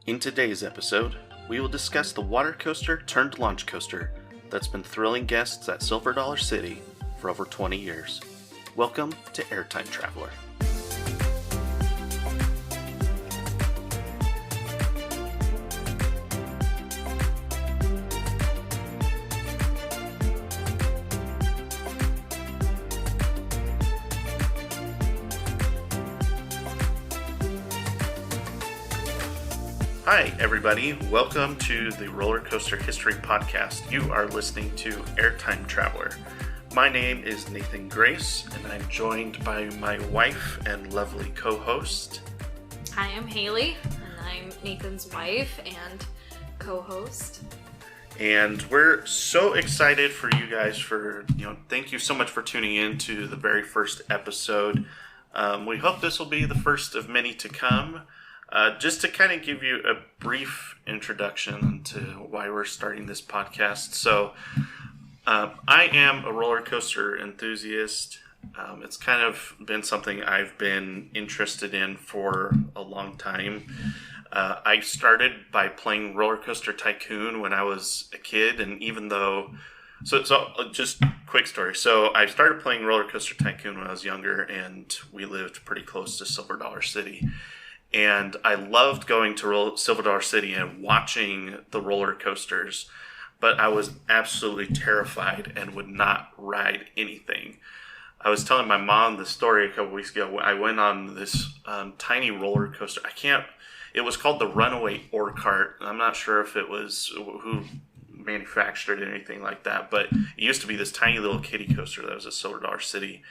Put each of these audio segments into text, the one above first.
In today's episode, we will discuss the water coaster turned launch coaster that's been thrilling guests at Silver Dollar City for over 20 years. Welcome to Airtime Traveler. Hi, everybody. Welcome to the Roller Coaster History Podcast. You are listening to Airtime Traveler. My name is Nathan Grace, and I'm joined by my wife and lovely co-host. Hi, I'm Haley, and I'm Nathan's wife and co-host. And we're so excited for you guys thank you so much for tuning in to the very first episode. We hope this will be the first of many to come. Just to kind of give you a brief introduction to why we're starting this podcast. So, I am a roller coaster enthusiast. It's kind of been something I've been interested in for a long time. I started by playing Roller Coaster Tycoon when I was a kid, and even though... So just quick story. So I started playing Roller Coaster Tycoon when I was younger, and we lived pretty close to Silver Dollar City. And I loved going to Silver Dollar City and watching the roller coasters, but I was absolutely terrified and would not ride anything. I was telling my mom the story a couple weeks ago. I went on this tiny roller coaster. It was called the Runaway Ore Cart. I'm not sure if it was who manufactured it or anything like that, but it used to be this tiny little kiddie coaster that was at Silver Dollar City.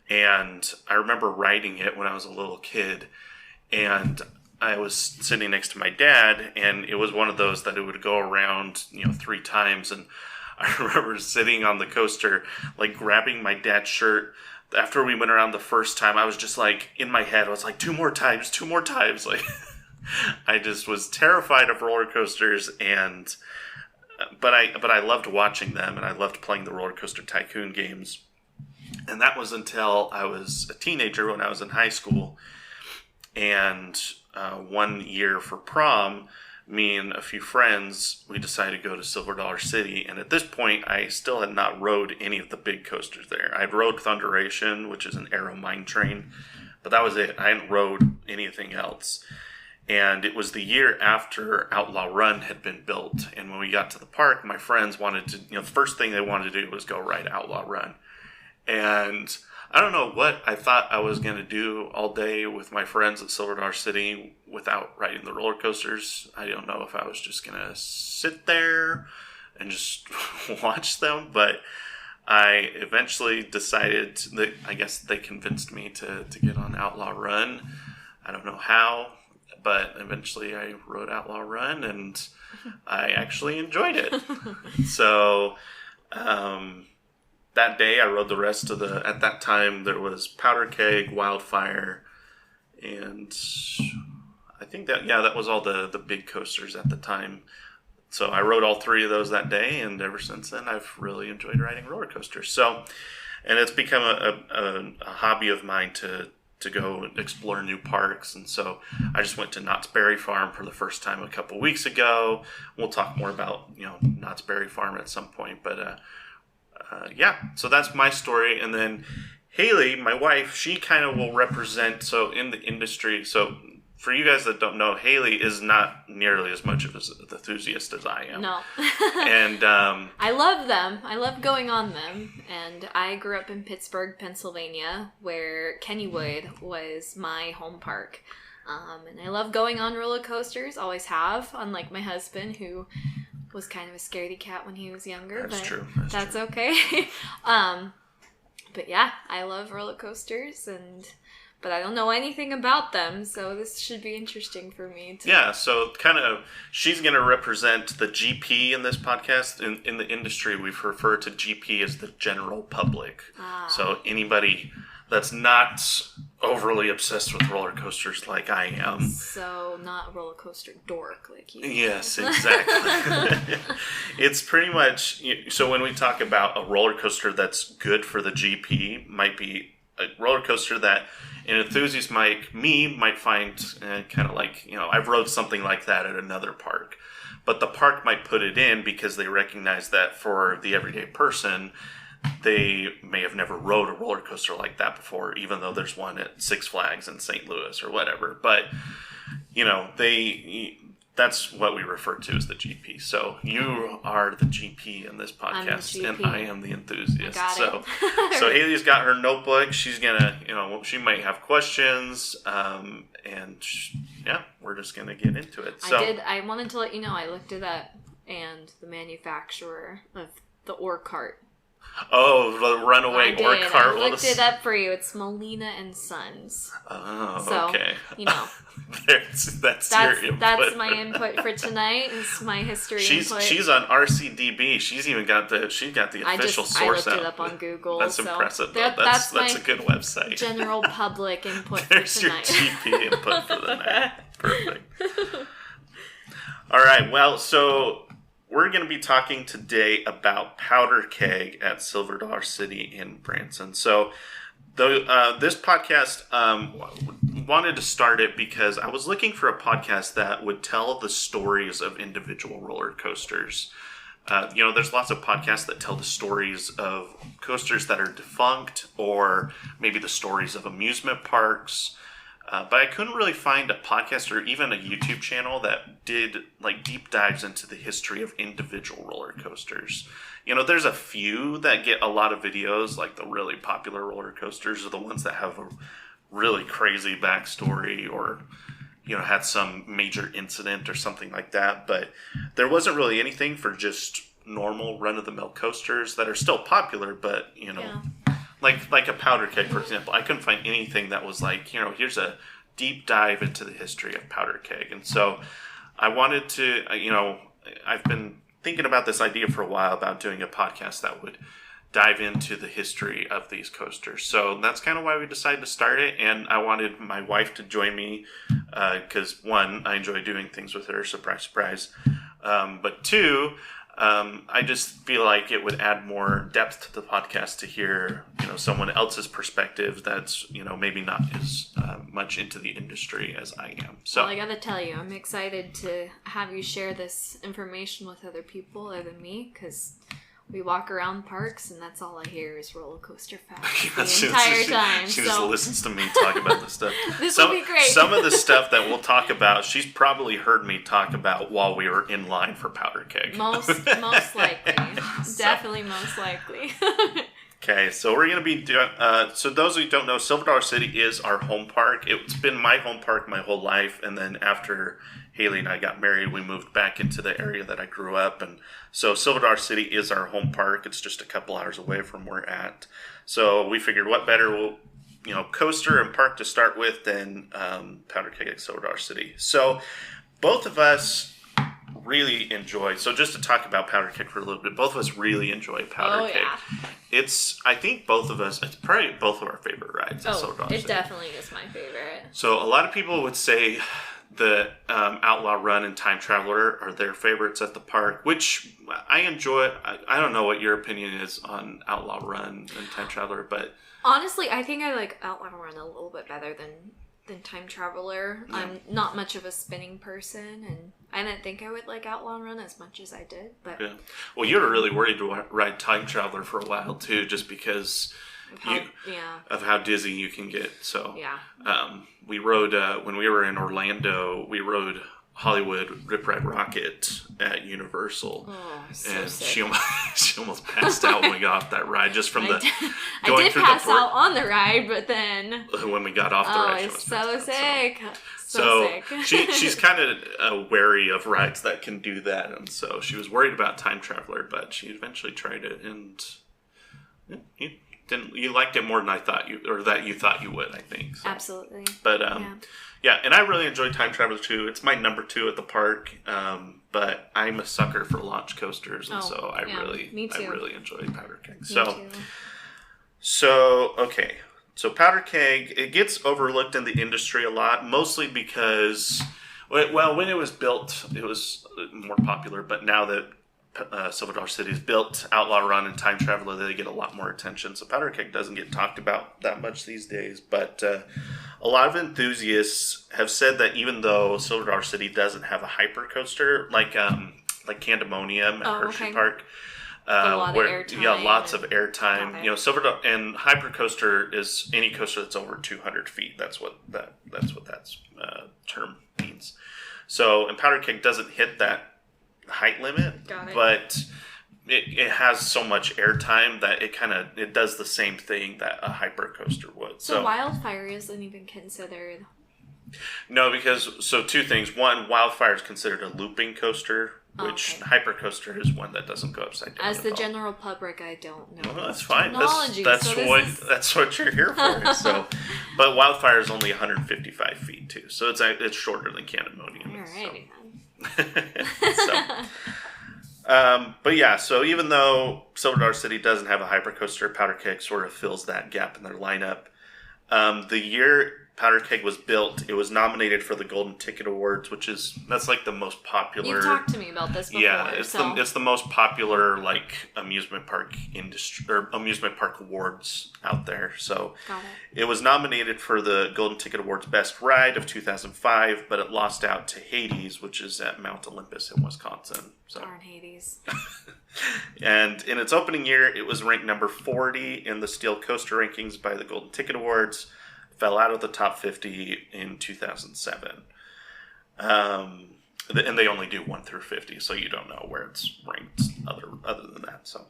And I remember riding it when I was a little kid. And I was sitting next to my dad, and it was one of those that it would go around, 3 times. And I remember sitting on the coaster, like grabbing my dad's shirt. After we went around the first time, I was just like, in my head, I was like, 2 more times. Like, I just was terrified of roller coasters, but I loved watching them, and I loved playing the Roller Coaster Tycoon games. And that was until I was a teenager, when I was in high school. And one year for prom, me and a few friends, we decided to go to Silver Dollar City. And at this point, I still had not rode any of the big coasters there. I'd rode Thunderation, which is an aero mine train, but that was it. I hadn't rode anything else. And it was the year after Outlaw Run had been built. And when we got to the park, my friends wanted to, the first thing they wanted to do was go ride Outlaw Run. And I don't know what I thought I was going to do all day with my friends at Silver Dollar City without riding the roller coasters. I don't know if I was just going to sit there and just watch them, but I eventually decided that I guess they convinced me to get on Outlaw Run. I don't know how, but eventually I rode Outlaw Run, and I actually enjoyed it. So, that day, I rode the rest of at that time, there was Powder Keg, Wildfire, and I think that was all the big coasters at the time. So I rode all 3 of those that day, and ever since then, I've really enjoyed riding roller coasters. So, and it's become a hobby of mine to go explore new parks, and so I just went to Knott's Berry Farm for the first time a couple weeks ago. We'll talk more about, Knott's Berry Farm at some point, but so that's my story. And then Haley, my wife, she kind of will represent, so in the industry, so for you guys that don't know, Haley is not nearly as much of an enthusiast as I am. No. And I love them. I love going on them. And I grew up in Pittsburgh, Pennsylvania, where Kennywood was my home park. And I love going on roller coasters, always have, unlike my husband, who was kind of a scaredy cat when he was younger. That's but true. That's true. Okay. But yeah, I love roller coasters, but I don't know anything about them, so this should be interesting for me. Yeah, so kind of, she's going to represent the GP in this podcast. In the industry, we've referred to GP as the general public. So anybody that's not overly obsessed with roller coasters like I am. So not a roller coaster dork like you. Yes, exactly. It's pretty much, so when we talk about a roller coaster that's good for the GP, might be roller coaster that an enthusiast might find kind of like, I've rode something like that at another park. But the park might put it in because they recognize that for the everyday person, they may have never rode a roller coaster like that before, even though there's one at Six Flags in St. Louis or whatever. But, that's what we refer to as the GP. So you are the GP in this podcast, and I am the enthusiast. So Haley's got her notebook. She's gonna, she might have questions, and we're just gonna get into it. So I wanted to let you know I looked it up, and the manufacturer of the ore cart. Oh, the runaway ore cart. I looked it up for you. It's Molina and Sons. Oh, so, okay. That's your input. That's my input for tonight. It's my history input. She's on RCDB. She's even got the official source out. I looked it up on Google. That's impressive. That's a good website. General public input There's for tonight. There's your GP input for the night. Perfect. All right. Well, so we're going to be talking today about Powder Keg at Silver Dollar City in Branson. So this podcast, wanted to start it because I was looking for a podcast that would tell the stories of individual roller coasters. There's lots of podcasts that tell the stories of coasters that are defunct, or maybe the stories of amusement parks. But I couldn't really find a podcast or even a YouTube channel that did like deep dives into the history of individual roller coasters. There's a few that get a lot of videos, like the really popular roller coasters are the ones that have a really crazy backstory or, had some major incident or something like that. But there wasn't really anything for just normal run-of-the-mill coasters that are still popular, but, Like a Powder Keg, for example. I couldn't find anything that was like, here's a deep dive into the history of Powder Keg. And so I wanted to, I've been thinking about this idea for a while about doing a podcast that would dive into the history of these coasters. So that's kind of why we decided to start it. And I wanted my wife to join me because, one, I enjoy doing things with her, surprise, surprise. But two, I just feel like it would add more depth to the podcast to hear, someone else's perspective that's, maybe not as much into the industry as I am. So well, I gotta tell you, I'm excited to have you share this information with other people other than me, because we walk around parks and that's all I hear is roller coaster facts the entire time. She just listens to me talk about this stuff. This would be great. Some of the stuff that we'll talk about, she's probably heard me talk about while we were in line for Powder Keg. Most likely. Definitely most likely. Okay, so we're going to be doing, so those of you who don't know, Silver Dollar City is our home park. It's been my home park my whole life, and then after Haley and I got married, we moved back into the area that I grew up, and so Silver Dollar City is our home park. It's just a couple hours away from where we're at. So we figured what better, coaster and park to start with than Powder Keg at Silver Dollar City. So both of us really enjoy, so just to talk about Powder Keg for a little bit, both of us really enjoy Powder Keg. Yeah. I think both of us, it's probably both of our favorite rides at Silver Dollar City. It definitely is my favorite. So a lot of people would say the Outlaw Run and Time Traveler are their favorites at the park, which I enjoy. I don't know what your opinion is on Outlaw Run and Time Traveler, but honestly, I think I like Outlaw Run a little bit better than Time Traveler. Yeah. I'm not much of a spinning person, and I didn't think I would like Outlaw Run as much as I did. But yeah. Well, you were really worried to ride Time Traveler for a while too, just because of how dizzy you can get. So we rode when we were in Orlando. We rode Hollywood Rip Ride Rocket at Universal, and she almost passed out when we got off that ride just from I did pass out on the ride, but then when we got off the ride, I was so sick. So she's kind of wary of rides that can do that, and so she was worried about Time Traveler, but she eventually tried it, and you liked it more than I thought you thought you would, I think. So. Absolutely. But and I really enjoy Time Traveler too. It's my number 2 at the park. But I'm a sucker for launch coasters, and so I really enjoy Powder Keg. So Powder Keg, it gets overlooked in the industry a lot, mostly because, well, when it was built, it was more popular. But now that Silver Dollar City is built, Outlaw Run and Time Traveler, they get a lot more attention. So Powder Keg doesn't get talked about that much these days. But a lot of enthusiasts have said that even though Silver Dollar City doesn't have a hypercoaster like Candemonium at Hershey Park, lots of airtime. Silver Dollar and hypercoaster is any coaster that's over 200 feet. That's what that term means. So, and Powder Keg doesn't hit that height limit, but it has so much airtime that it does the same thing that a hypercoaster would. So Wildfire isn't even considered. No, because two things. One, Wildfire is considered a looping coaster, which hypercoaster is one that doesn't go upside down. As the general public, I don't know. Well, that's fine. That's what you're here for. So, but Wildfire is only 155 feet too, so it's shorter than Candemonium. Alrighty then. But yeah, so even though Silver Dollar City doesn't have a hypercoaster, Powder Keg sort of fills that gap in their lineup. The year Powder Keg was built, it was nominated for the Golden Ticket Awards, that's like the most popular. You've talked to me about this before. Yeah, it's the most popular amusement park industry or amusement park awards out there. So it was nominated for the Golden Ticket Awards Best Ride of 2005, but it lost out to Hades, which is at Mount Olympus in Wisconsin. So. Darn Hades. And in its opening year, it was ranked number 40 in the Steel Coaster rankings by the Golden Ticket Awards. Fell out of the top 50 in 2007. And they only do 1 through 50, so you don't know where it's ranked other than that. So,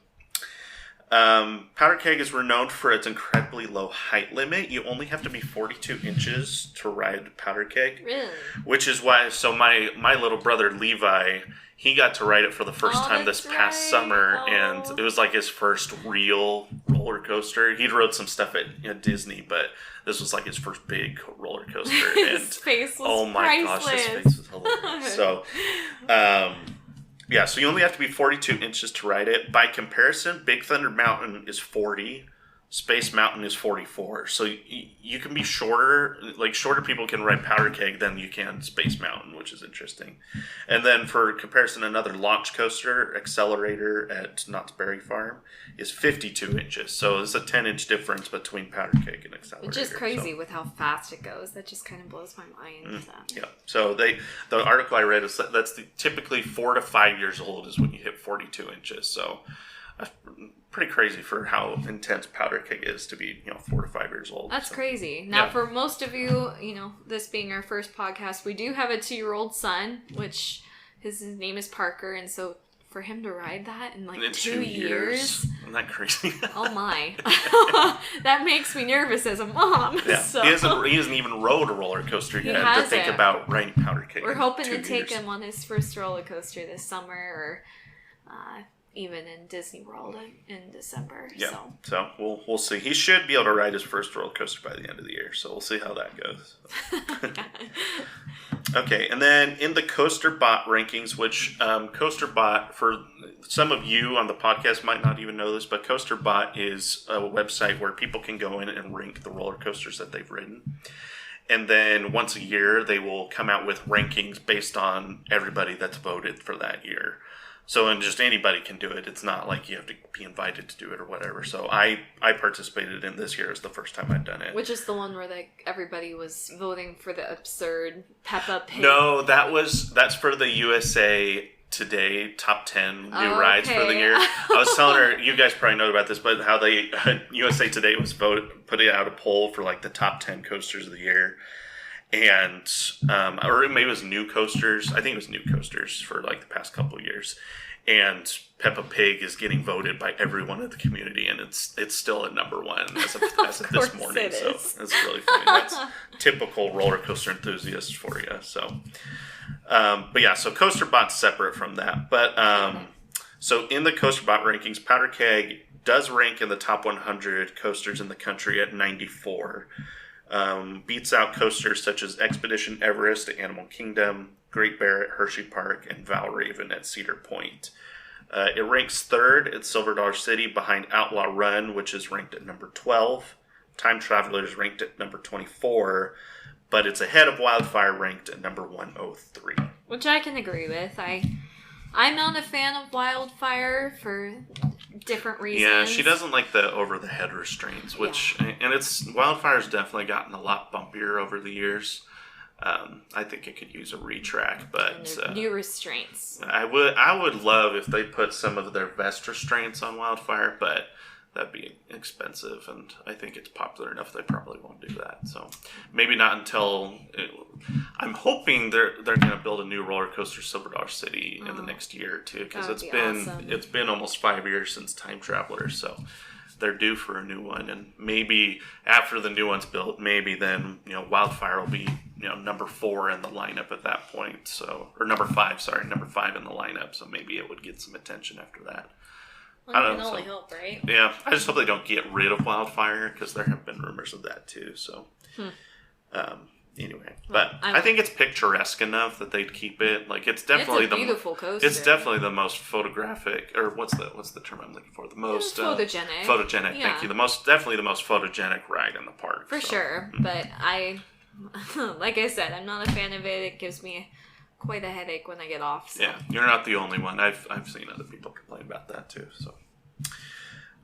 Powder Keg is renowned for its incredibly low height limit. You only have to be 42 inches to ride Powder Keg. Really? Which is why, so my little brother Levi, he got to ride it for the first time this past summer, and it was like his first real roller coaster. He'd rode some stuff at Disney, but this was like his first big roller coaster. And his face was oh my gosh, his face was hilarious. So, so you only have to be 42 inches to ride it. By comparison, Big Thunder Mountain is 40. Space Mountain is 44. So you can be shorter. Like, shorter people can ride Powder Keg than you can Space Mountain, which is interesting. And then for comparison, another launch coaster, Accelerator at Knott's Berry Farm, is 52 inches. So it's a 10-inch difference between Powder Keg and Accelerator. Which is crazy with how fast it goes. That just kind of blows my mind. Yeah. So the article I read is that's typically 4 to 5 years old is when you hit 42 inches. So that's pretty crazy for how intense Powder Keg is to be, 4 to 5 years old. That's crazy. Now, for most of you, this being our first podcast, we do have a 2-year-old son, which his name is Parker, and so for him to ride that in 2 years. Isn't that crazy? Oh my. That makes me nervous as a mom. Yeah. So. He hasn't even rode a roller coaster yet to think about riding Powder Keg. We're hoping to take him on his first roller coaster this summer, or even in Disney World in December. Yeah. So we'll see. He should be able to ride his first roller coaster by the end of the year. So we'll see how that goes. Okay, and then in the CoasterBot rankings, which CoasterBot, for some of you on the podcast might not even know this, but CoasterBot is a website where people can go in and rank the roller coasters that they've ridden. And then once a year, they will come out with rankings based on everybody that's voted for that year. So, and just anybody can do it. It's not like you have to be invited to do it or whatever. So I participated in this year. It's the first time I've done it. Which is the one where everybody was voting for the absurd Peppa Pig. No, that's for the USA Today top 10 new rides for the year. I was telling her, you guys probably know about this, but how they USA Today was putting out a poll for the top 10 coasters of the year. And or maybe it was new coasters. I think it was new coasters for the past couple of years. And Peppa Pig is getting voted by everyone in the community, and it's still at number 1 as of this morning. So it's really funny. That's typical roller coaster enthusiasts for you. So, but yeah, so CoasterBot's separate from that. But so in the CoasterBot rankings, Powder Keg does rank in the top 100 coasters in the country at 94. Beats out coasters such as Expedition Everest at Animal Kingdom, Great Bear at Hershey Park, and Valraven at Cedar Point. It ranks 3rd at Silver Dollar City behind Outlaw Run, which is ranked at number 12. Time Traveler is ranked at number 24, but it's ahead of Wildfire, ranked at number 103. Which I can agree with. I'm not a fan of Wildfire for different reasons. Yeah, she doesn't like the over-the-head restraints, which... Yeah. And Wildfire's definitely gotten a lot bumpier over the years. I think it could use a retract, but... new restraints. I would love if they put some of their vest restraints on Wildfire, but that'd be expensive, and I think it's popular enough they probably won't do that. So maybe not until... I'm hoping they're going to build a new roller coaster, Silver Dollar City, in the next year or two, because it's been almost 5 years since Time Traveler, so... They're due for a new one, and maybe after the new one's built, maybe then Wildfire will be number 4 in the lineup at that point. So, or number 5 in the lineup. So maybe it would get some attention after that. Well, I don't know. It can only help, right? Yeah, I just hope they don't get rid of Wildfire, because there have been rumors of that too. So, anyway, but I think it's picturesque enough that they'd keep it. Like it's definitely a beautiful coaster. It's definitely the most photographic, or what's the term I'm looking for? The most photogenic. Photogenic. Yeah. Thank you. Definitely the most photogenic ride in the park. For sure, but like I said, I'm not a fan of it. It gives me quite a headache when I get off. So. Yeah, you're not the only one. I've seen other people complain about that too. So.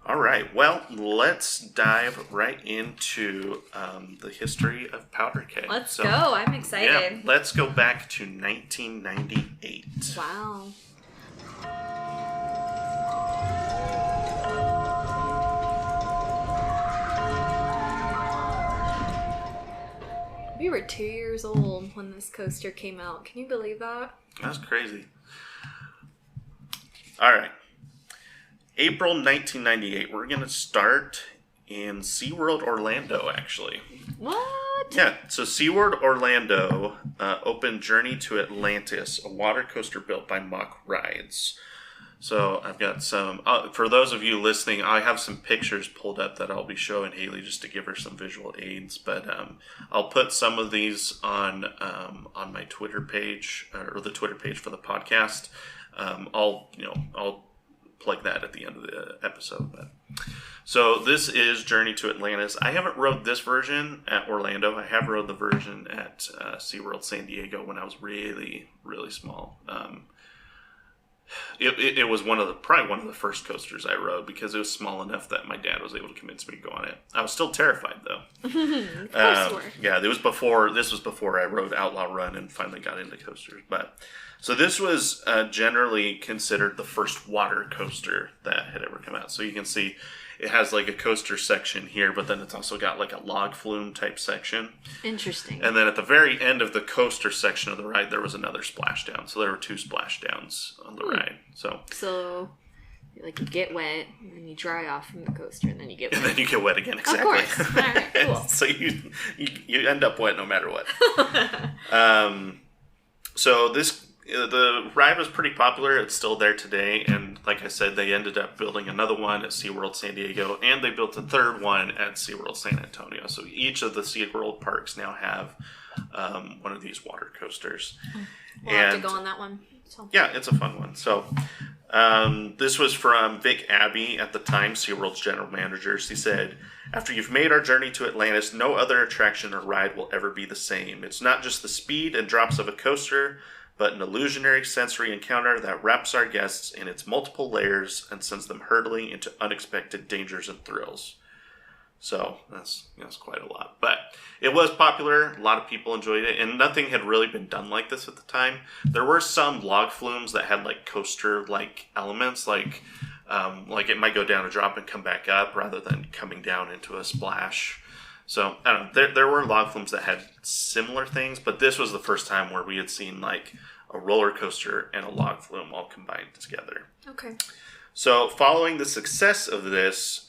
All right, well, let's dive right into the history of Powder Keg. Let's go. I'm excited. Yeah, let's go back to 1998. Wow. We were 2 years old when this coaster came out. Can you believe that? That's crazy. All right. April 1998. We're going to start in SeaWorld Orlando, actually. What? Yeah, so SeaWorld Orlando opened Journey to Atlantis, a water coaster built by Mock Rides. So I've got some, for those of you listening, I have some pictures pulled up that I'll be showing Haley just to give her some visual aids. But I'll put some of these on my Twitter page, or the Twitter page for the podcast. I'll plug that at the end of the episode. But so this is Journey to Atlantis. I haven't rode this version at Orlando. I have rode the version at SeaWorld San Diego when I was really, really small. It was probably one of the first coasters I rode because it was small enough that my dad was able to convince me to go on it. I was still terrified though. Of course you were. Yeah, this was before I rode Outlaw Run and finally got into coasters. But so this was generally considered the first water coaster that had ever come out. So you can see it has like a coaster section here, but then it's also got like a log flume type section. Interesting. And then at the very end of the coaster section of the ride, there was another splashdown. So there were 2 splashdowns on the ride. So like you get wet, and then you dry off from the coaster, and then you get wet. And then you get wet again, exactly. Of course. All right, cool. So you end up wet no matter what. So the ride was pretty popular. It's still there today. And like I said, they ended up building another one at SeaWorld San Diego. And they built a third one at SeaWorld San Antonio. So each of the SeaWorld parks now have one of these water coasters. We'll have to go on that one. So. Yeah, it's a fun one. So this was from Vic Abbey at the time, SeaWorld's general manager. He said, "After you've made our journey to Atlantis, no other attraction or ride will ever be the same. It's not just the speed and drops of a coaster, but an illusionary sensory encounter that wraps our guests in its multiple layers and sends them hurtling into unexpected dangers and thrills." So that's quite a lot. But it was popular. A lot of people enjoyed it. And nothing had really been done like this at the time. There were some log flumes that had like coaster-like elements. Like it might go down a drop and come back up rather than coming down into a splash. So, I don't know. There were log flumes that had similar things. But this was the first time where we had seen like a roller coaster and a log flume all combined together. Okay. So, following the success of this,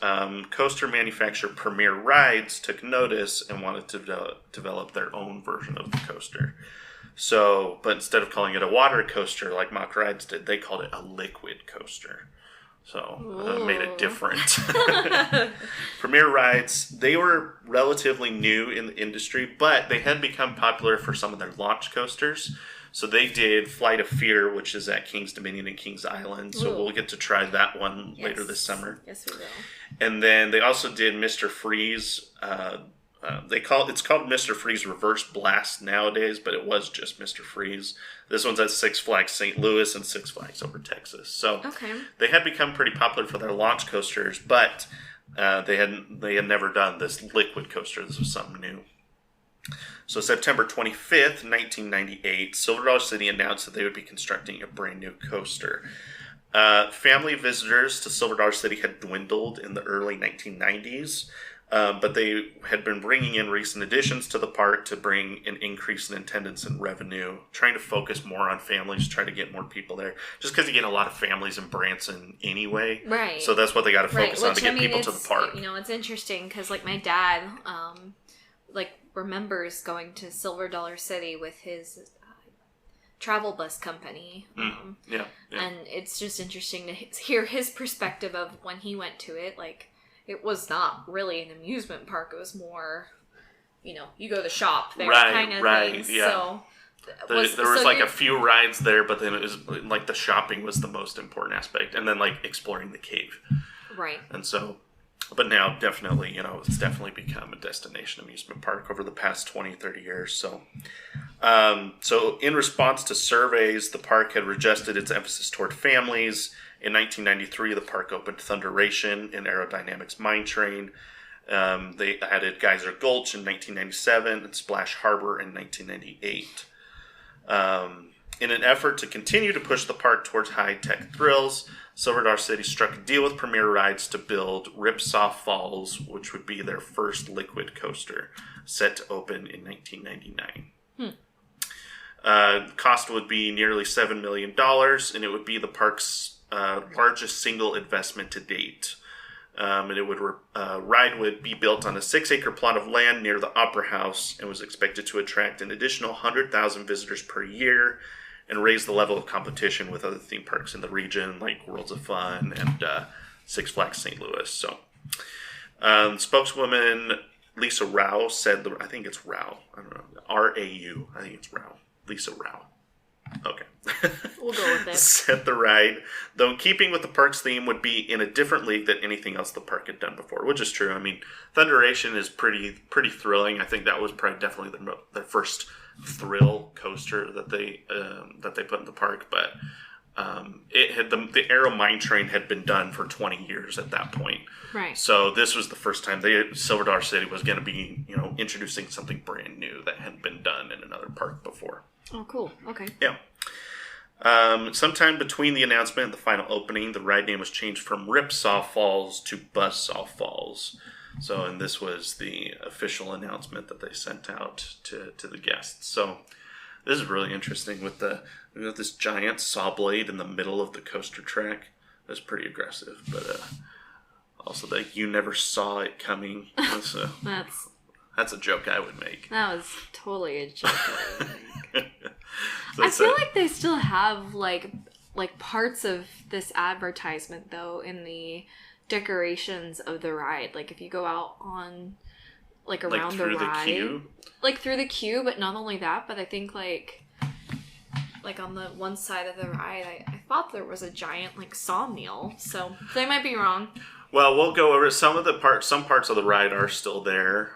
coaster manufacturer Premier Rides took notice and wanted to develop their own version of the coaster. So, but instead of calling it a water coaster like Mock Rides did, they called it a liquid coaster. So, made it different. Premier Rides, they were relatively new in the industry, but they had become popular for some of their launch coasters. So they did Flight of Fear, which is at King's Dominion and King's Island. So we'll get to try that one later this summer. Yes, we will. And then they also did Mr. Freeze it's called Mr. Freeze Reverse Blast nowadays, but it was just Mr. Freeze. This one's at Six Flags St. Louis and Six Flags over Texas. So they had become pretty popular for their launch coasters, but they had never done this liquid coaster. This was something new. So September 25th, 1998, Silver Dollar City announced that they would be constructing a brand new coaster. Family visitors to Silver Dollar City had dwindled in the early 1990s, but they had been bringing in recent additions to the park to bring an increase in attendance and revenue, trying to focus more on families, try to get more people there, just because you get a lot of families in Branson anyway. Right. So that's what they got to focus on to get people to the park. You know, it's interesting because, like, my dad, remembers going to Silver Dollar City with his travel bus company. Yeah. And it's just interesting to hear his perspective of when he went to it. Like, it was not really an amusement park. It was more, you go to the shop there kind of thing. Yeah. So there was a few rides there, but then it was like the shopping was the most important aspect. And then like exploring the cave. Right. And so, but now definitely, it's definitely become a destination amusement park over the past 20, 30 years. So, so in response to surveys, the park had adjusted its emphasis toward families. In 1993, the park opened Thunderation and Aerodynamics Mine Train. They added Geyser Gulch in 1997 and Splash Harbor in 1998. In an effort to continue to push the park towards high-tech thrills, Silver Dollar City struck a deal with Premier Rides to build Ripsaw Falls, which would be their first liquid coaster, set to open in 1999. Cost would be nearly $7 million, and it would be the park's largest single investment to date. And it would ride would be built on a 6-acre plot of land near the Opera House and was expected to attract an additional 100,000 visitors per year and raise the level of competition with other theme parks in the region like Worlds of Fun and Six Flags St. Louis. So, spokeswoman Lisa Rao said, I think it's Rao, I don't know, R-A-U, I think it's Rao, Lisa Rao. Okay. We'll go with it. Said the ride, though in keeping with the park's theme, would be in a different league than anything else the park had done before, which is true. I mean, Thunderation is pretty thrilling. I think that was probably definitely their first thrill coaster that they put in the park, but it had the Aero Mine Train had been done for 20 years at that point. Right. So this was the first time Silver Dollar City was going to be, introducing something brand new that hadn't been done in another park before. Oh, cool. Okay. Yeah. Sometime between the announcement and the final opening, the ride name was changed from Ripsaw Falls to Buzzsaw Falls. So, and this was the official announcement that they sent out to the guests. So, this is really interesting with this giant saw blade in the middle of the coaster track. That's pretty aggressive, but also that you never saw it coming. That's a joke I would make. That was totally a joke I would make. So I feel like they still have like parts of this advertisement though in the decorations of the ride. Like if you go out on around the ride, queue? Through the queue, but not only that, but I think like on the one side of the ride, I thought there was a giant sawmill. So they might be wrong. Well, we'll go over some parts of the ride are still there.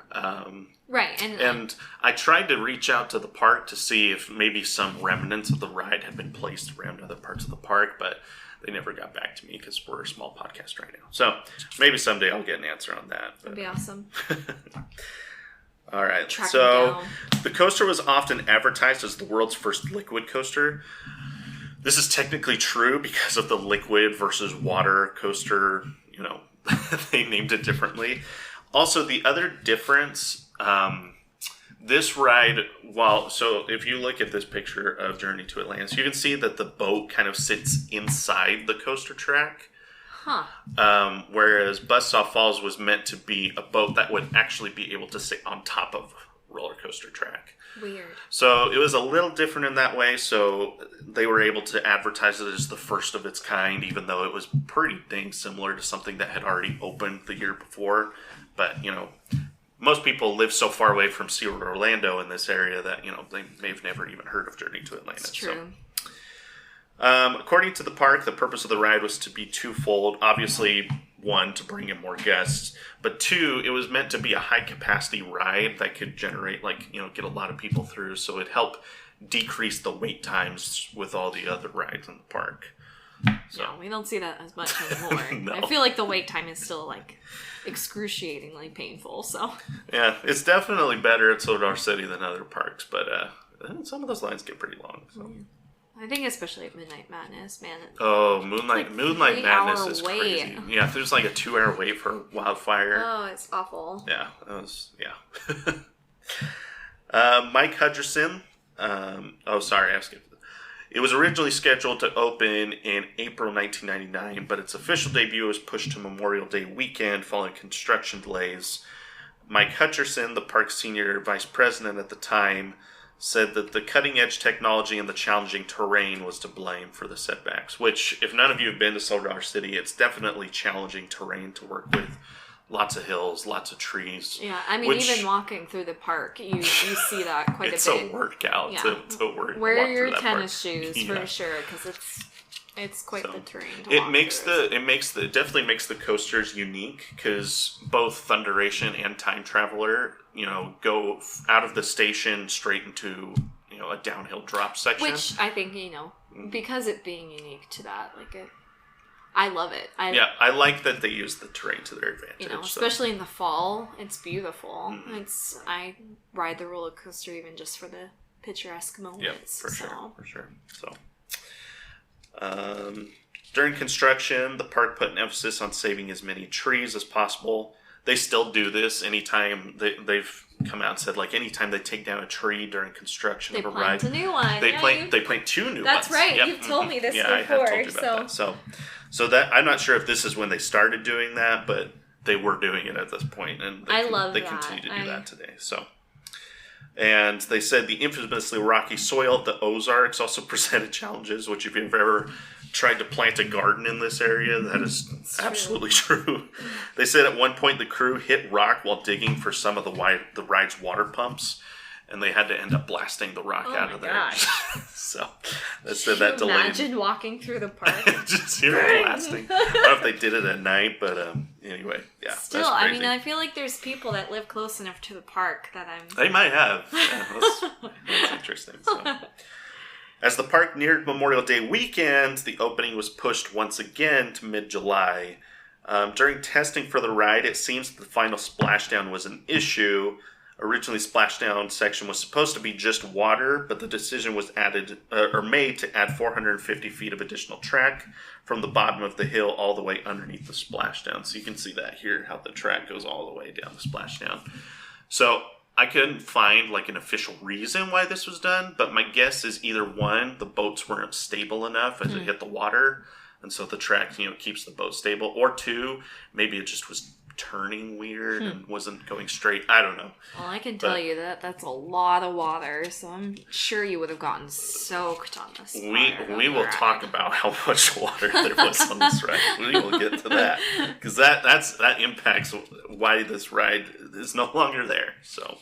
Right. And I tried to reach out to the park to see if maybe some remnants of the ride had been placed around other parts of the park, but they never got back to me because we're a small podcast right now. So maybe someday I'll get an answer on that. That'd be awesome. All right. So the coaster was often advertised as the world's first liquid coaster. This is technically true because of the liquid versus water coaster, they named it differently. Also, the other difference, this ride, so if you look at this picture of Journey to Atlantis, you can see that the boat kind of sits inside the coaster track. Huh. Whereas Buzzsaw Falls was meant to be a boat that would actually be able to sit on top of a roller coaster track. Weird. So it was a little different in that way. So they were able to advertise it as the first of its kind, even though it was pretty dang similar to something that had already opened the year before. But, most people live so far away from SeaWorld Orlando in this area that, they may have never even heard of Journey to Atlantis. That's true. So, according to the park, the purpose of the ride was to be twofold. Obviously, one, to bring in more guests, but two, it was meant to be a high capacity ride that could generate, get a lot of people through, so it helped decrease the wait times with all the other rides in the park. So. Yeah, we don't see that as much anymore. No. I feel like the wait time is still excruciatingly painful. So yeah, it's definitely better at Solar City than other parks, but some of those lines get pretty long. So. I think especially at Midnight Madness, man. Oh, Moonlight Madness is wait. crazy. Yeah, there's a 2-hour wait for Wildfire. Oh, it's awful. Yeah, Mike Hutcherson. It was originally scheduled to open in April 1999, but its official debut was pushed to Memorial Day weekend following construction delays. Mike Hutcherson, the park's senior vice president at the time, said that the cutting-edge technology and the challenging terrain was to blame for the setbacks, which, if none of you have been to Solar City, it's definitely challenging terrain to work with. Lots of hills, lots of trees. Yeah, I mean, even walking through the park, you see that quite a bit. It's a workout to work. Wear walk your through tennis shoes for sure, because it's quite the terrain to walk through. It definitely makes the coasters unique, because both Thunderation and Time Traveler, go out of the station straight into a downhill drop section. Which I think because it being unique to that, I love it. I like that they use the terrain to their advantage. Especially in the fall, it's beautiful. Mm-hmm. I ride the roller coaster even just for the picturesque moments. For sure. So, during construction, the park put an emphasis on saving as many trees as possible. They still do this anytime they've come out and said, anytime they take down a tree during construction of a ride, they plant a new one. They plant 2 new ones. That's right. Yep. You've told me this before. I have told you about that. So that I'm not sure if this is when they started doing that, but they were doing it at this point, and they continue to do that today. So, and they said the infamously rocky soil of the Ozarks also presented challenges. Which, if you've ever tried to plant a garden in this area, that is absolutely true. They said at one point the crew hit rock while digging for some of the ride's water pumps, and they had to end up blasting the rock out of there. So they said that delayed. Imagine walking through the park, just hear it blasting. I don't know if they did it at night, but anyway, yeah. Still, I mean, I feel like there's people that live close enough to the park that They might have. Yeah, that's interesting. So. As the park neared Memorial Day weekend, the opening was pushed once again to mid-July. During testing for the ride, it seems that the final splashdown was an issue. Originally, splashdown section was supposed to be just water, but the decision was made to add 450 feet of additional track from the bottom of the hill all the way underneath the splashdown. So you can see that here, how the track goes all the way down the splashdown. So I couldn't find an official reason why this was done, but my guess is either one, the boats weren't stable enough as it hit the water, and so the track keeps the boat stable, or two, maybe it just was turning weird and wasn't going straight. I don't know. Well, I can tell you that's a lot of water, so I'm sure you would have gotten soaked on this. We will talk about how much water there was on this ride. We will get to that, because that impacts why this ride is no longer there. So,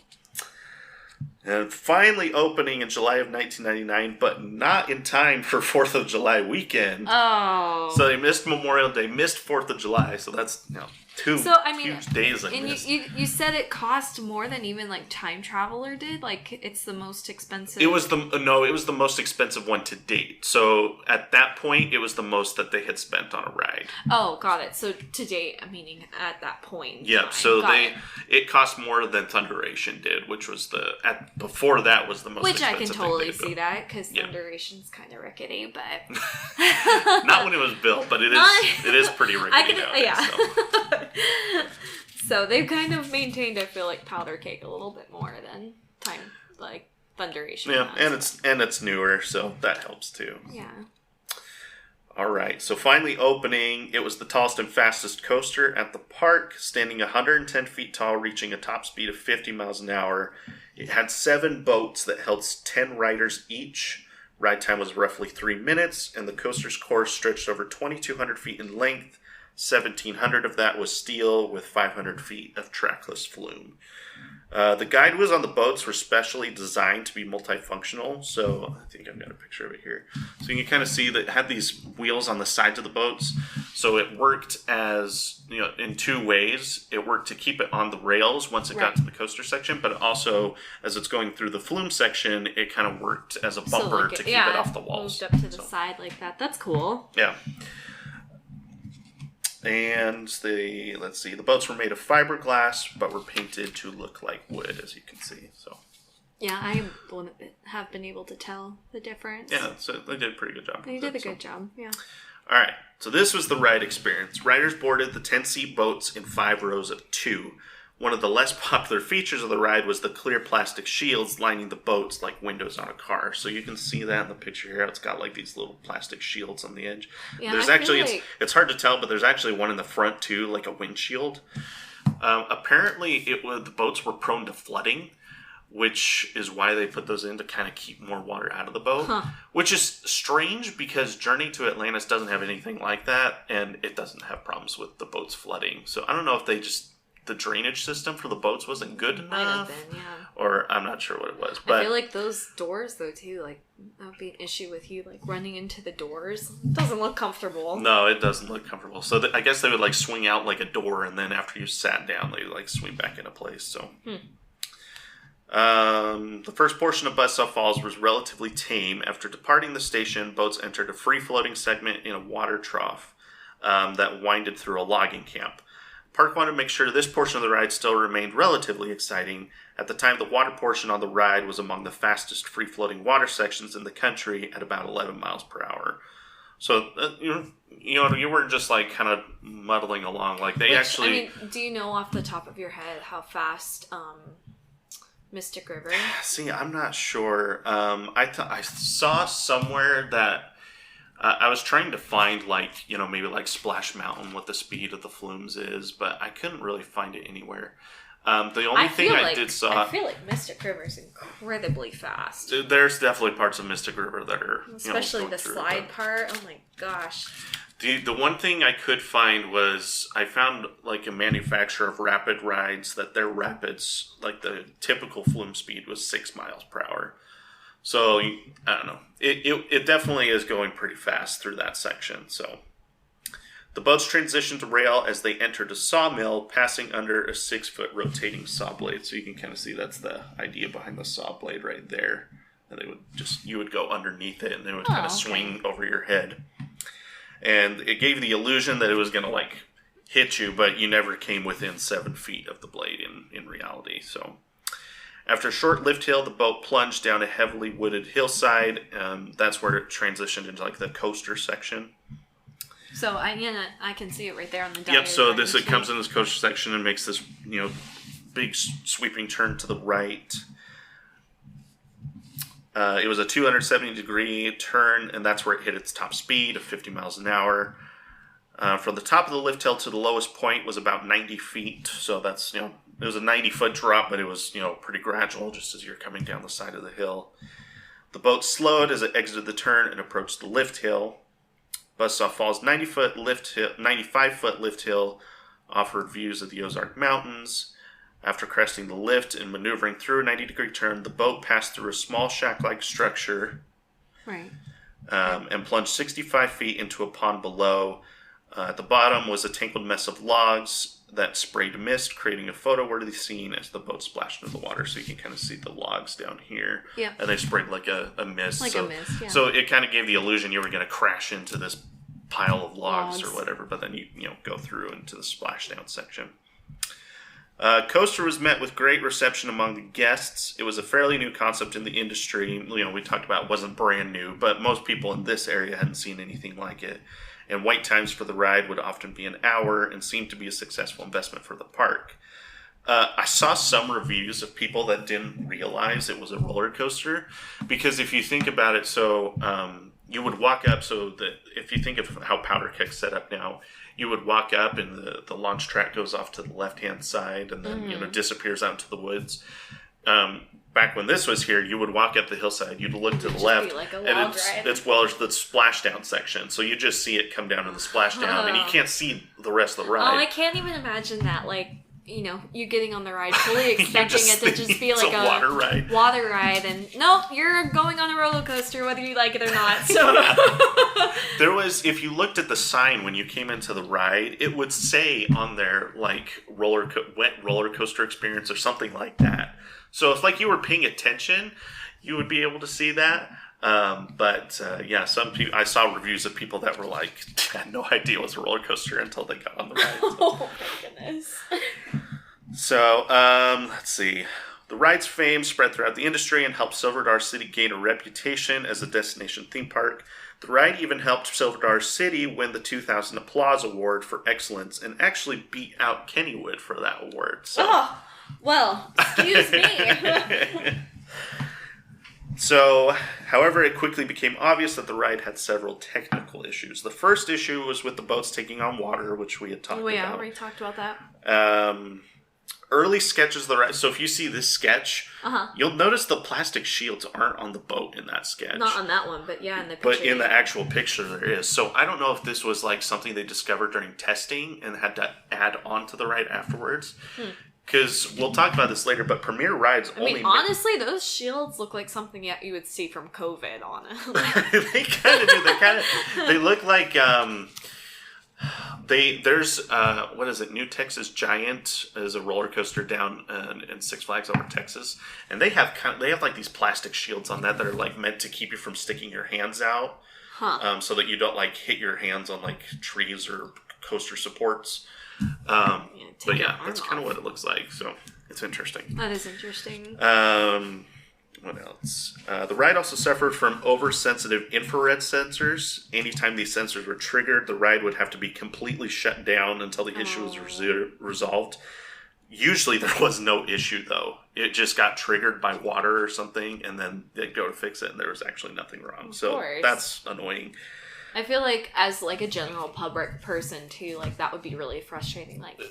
and finally opening in July of 1999, but not in time for 4th of July weekend. Oh. So they missed Memorial Day, missed 4th of July, so that's huge days I missed. You said it cost more than even Time Traveler did? It's the most expensive? It was the most expensive one to date. So at that point, it was the most that they had spent on a ride. Oh, got it. So to date, meaning at that point. Yeah, so it cost more than Thunderation did, which was before that was the most expensive. Which I can totally see that, because Thunderation's kind of rickety, but... Not when it was built, but it is pretty rickety nowadays. Yeah. So. So they've kind of maintained, I feel like, Powder Keg a little bit more than Thunderation. Yeah, and it's newer, so that helps too. Yeah. All right, so finally opening, it was the tallest and fastest coaster at the park, standing 110 feet tall, reaching a top speed of 50 miles an hour. It had 7 boats that held 10 riders each. Ride time was roughly 3 minutes, and the coaster's course stretched over 2,200 feet in length. 1,700 of that was steel, with 500 feet of trackless flume. The guideways on the boats were specially designed to be multifunctional, so I think I've got a picture of it here. So you can kind of see that it had these wheels on the sides of the boats, So it worked as, in two ways. It worked to keep it on the rails once it got to the coaster section, but also as it's going through the flume section, it kind of worked as a bumper to keep it off the walls. Moved up to the side like that. That's cool. Yeah. And the boats were made of fiberglass, but were painted to look like wood, as you can see. So. Yeah, I wouldn't have been able to tell the difference. Yeah, so they did a pretty good job. They did a good job, yeah. All right, so this was the ride experience. Riders boarded the 10-seat boats in 5 rows of 2. One of the less popular features of the ride was the clear plastic shields lining the boats like windows on a car. So you can see that in the picture here. It's got like these little plastic shields on the edge. Yeah, There's actually, it's hard to tell, but there's actually one in the front too, like a windshield. Apparently, the boats were prone to flooding, which is why they put those in to kind of keep more water out of the boat. Which is strange because Journey to Atlantis doesn't have anything like that, and it doesn't have problems with the boats flooding. So I don't know if the drainage system for the boats wasn't good enough. Might have been, yeah. Or I'm not sure what it was. But I feel like those doors, though, too, like, that would be an issue with you, like, running into the doors. It doesn't look comfortable. No, it doesn't look comfortable. So I guess they would, like, swing out like a door, and then after you sat down, they would, like, swing back into place. So. The first portion of Buzzsaw Falls was relatively tame. After departing the station, boats entered a free-floating segment in a water trough that winded through a logging camp. Park wanted to make sure this portion of the ride still remained relatively exciting. At the time, the water portion on the ride was among the fastest free-floating water sections in the country at about 11 miles per hour. So, you weren't just, like, kind of muddling along. Like, they actually... I mean, do you know off the top of your head how fast Mystic River? See, I'm not sure. I saw somewhere that... I was trying to find, like, maybe like Splash Mountain, what the speed of the flumes is, but I couldn't really find it anywhere. The only thing I feel like Mystic River is incredibly fast. There's definitely parts of Mystic River that are... Especially the slide part. Oh my gosh. The one thing I could find was, I found, like, a manufacturer of rapid rides that their rapids, like, the typical flume speed was 6 miles per hour. So, I don't know. It definitely is going pretty fast through that section. So, the boats transitioned to rail as they entered a sawmill, passing under a 6-foot rotating saw blade. So you can kind of see that's the idea behind the saw blade right there. And you would go underneath it, and it would kind of swing over your head. And it gave the illusion that it was going to, like, hit you, but you never came within 7 feet of the blade in reality. So. After a short lift hill, the boat plunged down a heavily wooded hillside. That's where it transitioned into, like, the coaster section. So I can see it right there on the diagram. Yep. So it comes in this coaster section and makes this big sweeping turn to the right. It was a 270-degree turn, and that's where it hit its top speed of 50 miles an hour. From the top of the lift hill to the lowest point was about 90 feet. So that's it was a 90-foot drop, but it was, pretty gradual just as you're coming down the side of the hill. The boat slowed as it exited the turn and approached the lift hill. Buzzsaw Falls' 95-foot lift hill offered views of the Ozark Mountains. After cresting the lift and maneuvering through a 90-degree turn, the boat passed through a small shack-like structure. Right. And plunged 65 feet into a pond below. At the bottom was a tangled mess of logs that sprayed mist, creating a photo-worthy scene as the boat splashed into the water. So you can kind of see the logs down here. Yeah. And they sprayed like a mist. Like a mist, yeah. So it kind of gave the illusion you were going to crash into this pile of logs or whatever, but then you go through into the splashdown section. Coaster was met with great reception among the guests. It was a fairly new concept in the industry. We talked about it wasn't brand new, but most people in this area hadn't seen anything like it. And wait times for the ride would often be an hour and seemed to be a successful investment for the park. I saw some reviews of people that didn't realize it was a roller coaster, because if you think about it, you would walk up, so that if you think of how Powder Keg's set up now, you would walk up and the launch track goes off to the left-hand side and then disappears out into the woods. Back when this was here, you would walk up the hillside, you'd look to the left, like and it's the splashdown section. So you just see it come down to the splashdown, and you can't see the rest of the ride. Oh, I can't even imagine that, like, you getting on the ride, fully expecting it to just be like a water ride. And nope, you're going on a roller coaster whether you like it or not. So there was, if you looked at the sign when you came into the ride, it would say on there like wet roller coaster experience or something like that. So if like you were paying attention, you would be able to see that. Some people, I saw reviews of people that were like, had no idea it was a roller coaster until they got on the ride. Oh my goodness. So, let's see. The ride's fame spread throughout the industry and helped Silver City gain a reputation as a destination theme park. The ride even helped Silver City win the 2000 Applause Award for Excellence and actually beat out Kennywood for that award. So. Oh, well, excuse me. So, however, it quickly became obvious that the ride had several technical issues. The first issue was with the boats taking on water, which we had talked about. Oh, yeah, we talked about that. Early sketches of the ride. So if you see this sketch, you'll notice the plastic shields aren't on the boat in that sketch. Not on that one, but yeah, in the picture. But in the actual picture, there is. So I don't know if this was like something they discovered during testing and had to add on to the ride afterwards. Because we'll talk about this later, but Premier Rides only... honestly, those shields look like something you would see from COVID, honestly. They kind of do. They look like... There's what is it? New Texas Giant is a roller coaster down in Six Flags over Texas, and they have like these plastic shields on that are like meant to keep you from sticking your hands out, so that you don't like hit your hands on like trees or coaster supports. But yeah, that's kind of what it looks like. So it's interesting. That is interesting. What else? The ride also suffered from oversensitive infrared sensors. Anytime these sensors were triggered, the ride would have to be completely shut down until the issue was resolved. Usually there was no issue, though. It just got triggered by water or something, and then they'd go to fix it, and there was actually nothing wrong. So that's annoying. I feel like as like a general public person, too, like that would be really frustrating. Like...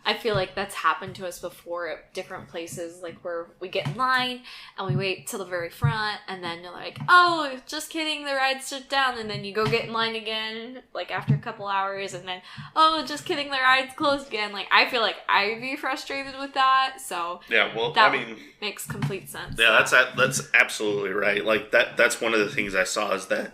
I feel like that's happened to us before at different places, like where we get in line and we wait till the very front, and then you're like, oh, just kidding, the ride's shut down, and then you go get in line again, like after a couple hours, and then, oh, just kidding, the ride's closed again. Like, I feel like I'd be frustrated with that, so yeah, well, that makes complete sense. Yeah, that's absolutely right. Like, that's one of the things I saw is that,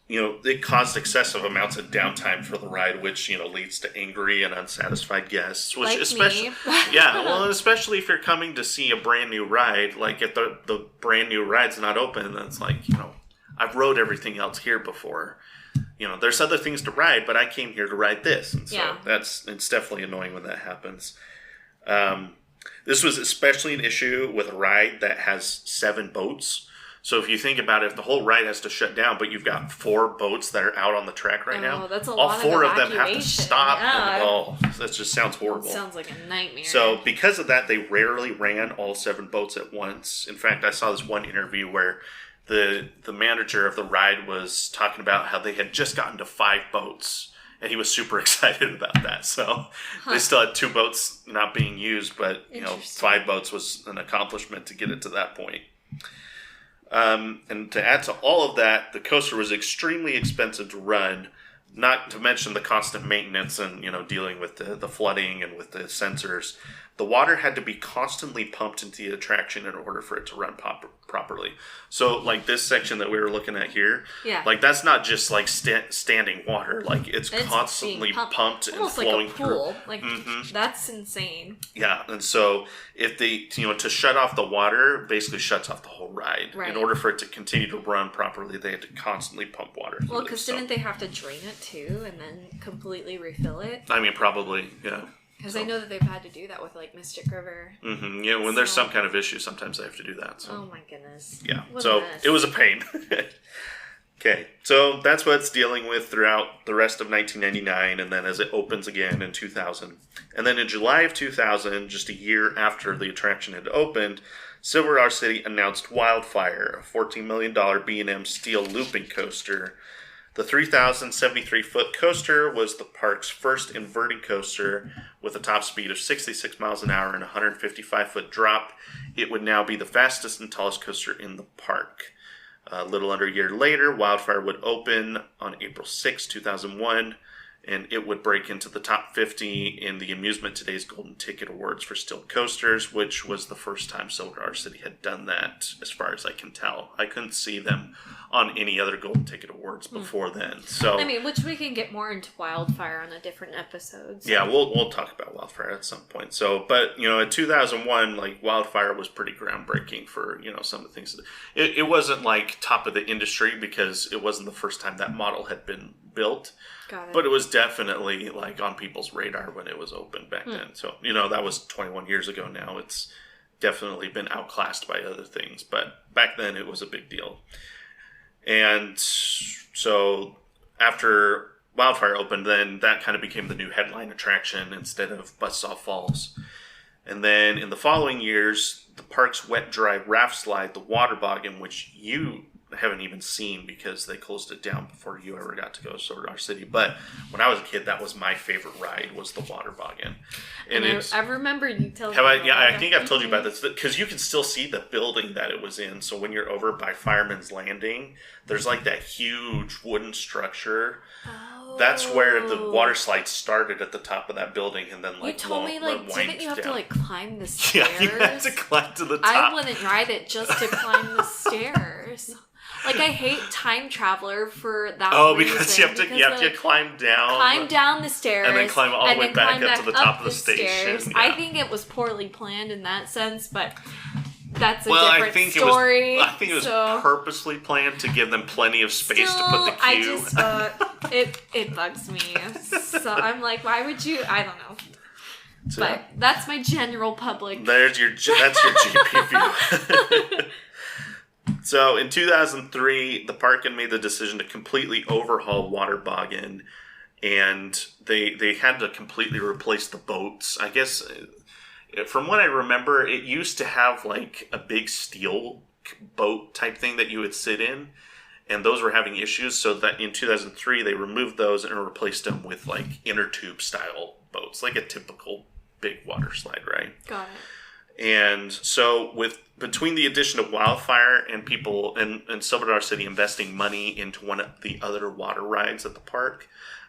it caused excessive amounts of downtime for the ride, which, leads to angry and unsatisfied guests. Which like especially, me. Yeah, well, especially if you're coming to see a brand new ride, like if the brand new ride's not open, then it's like, I've rode everything else here before. There's other things to ride, but I came here to ride this. And so it's definitely annoying when that happens. This was especially an issue with a ride that has 7 boats. So if you think about it, if the whole ride has to shut down, but you've got 4 boats that are out on the track right now, that's all 4 of them have to stop. Yeah. That just sounds horrible. That sounds like a nightmare. So because of that, they rarely ran all 7 boats at once. In fact, I saw this one interview where the manager of the ride was talking about how they had just gotten to 5 boats. And he was super excited about that. So they still had 2 boats not being used, but 5 boats was an accomplishment to get it to that point. And to add to all of that, the coaster was extremely expensive to run, not to mention the constant maintenance and, dealing with the flooding and with the sensors. The water had to be constantly pumped into the attraction in order for it to run properly. So, like this section that we were looking at here, like that's not just like standing water. Like it's constantly pumped and flowing like a pool. through. Like that's insane. Yeah, and so if they, to shut off the water, basically shuts off the whole ride. Right. In order for it to continue to run properly, they had to constantly pump water. Well, because didn't they have to drain it too and then completely refill it? I mean, probably, yeah. Because I know that they've had to do that with, like, Mystic River. Mm-hmm. Yeah, when there's some kind of issue, sometimes they have to do that. So. Oh, my goodness. Yeah, so it was a pain. Okay, so that's what it's dealing with throughout the rest of 1999, and then as it opens again in 2000. And then in July of 2000, just a year after the attraction had opened, Silver City announced Wildfire, a $14 million B&M steel looping coaster. The 3,073-foot coaster was the park's first inverting coaster with a top speed of 66 miles an hour and a 155-foot drop. It would now be the fastest and tallest coaster in the park. A little under a year later, Wildfire would open on April 6, 2001. and it would break into the top 50 in the Amusement Today's Golden Ticket Awards for Steel Coasters, which was the first time Silver City had done that, as far as I can tell. I couldn't see them on any other Golden Ticket Awards before then. So, I mean, which we can get more into Wildfire on a different episode. So. Yeah, we'll talk about Wildfire at some point. So, but, in 2001, like, Wildfire was pretty groundbreaking for, some of the things. It wasn't, like, top of the industry because it wasn't the first time that model had been built. Got it. But it was definitely, like, on people's radar when it was opened back then. So, that was 21 years ago now. It's definitely been outclassed by other things. But back then, it was a big deal. And so after Wildfire opened, then that kind of became the new headline attraction instead of Buzzsaw Falls. And then in the following years, the park's wet-dry raft slide, the Waterboggan, which you haven't even seen because they closed it down before you ever got to go to Silver City. But when I was a kid, that was my favorite ride, was the Waterboggan. And I remember you telling me about that. I think I've told you about this, because you can still see the building that it was in. So when you're over by Fireman's Landing, there's like that huge wooden structure. Oh. That's where the water slide started, at the top of that building, and then, like, you told me, like, didn't you have to, like, climb the stairs? Yeah, you had to climb to the top. I wouldn't ride it just to climb the stairs. Like, I hate Time Traveler for that reason. Oh, because you have to climb down. Climb down the stairs. And then climb all the way back up to the top of the station. Yeah. I think it was poorly planned in that sense, but that's a different story. I think it was purposely planned to give them plenty of space to put the queue. It bugs me. So I'm like, why would you? I don't know. So, but that's my general public. That's your GP view. So in 2003, the park had made the decision to completely overhaul Waterboggan, and they had to completely replace the boats. I guess, from what I remember, it used to have like a big steel boat type thing that you would sit in, and those were having issues. So that in 2003, they removed those and replaced them with like inner tube style boats, like a typical big water slide, right? Got it. And so between the addition of Wildfire and people and Silver City investing money into one of the other water rides at the park,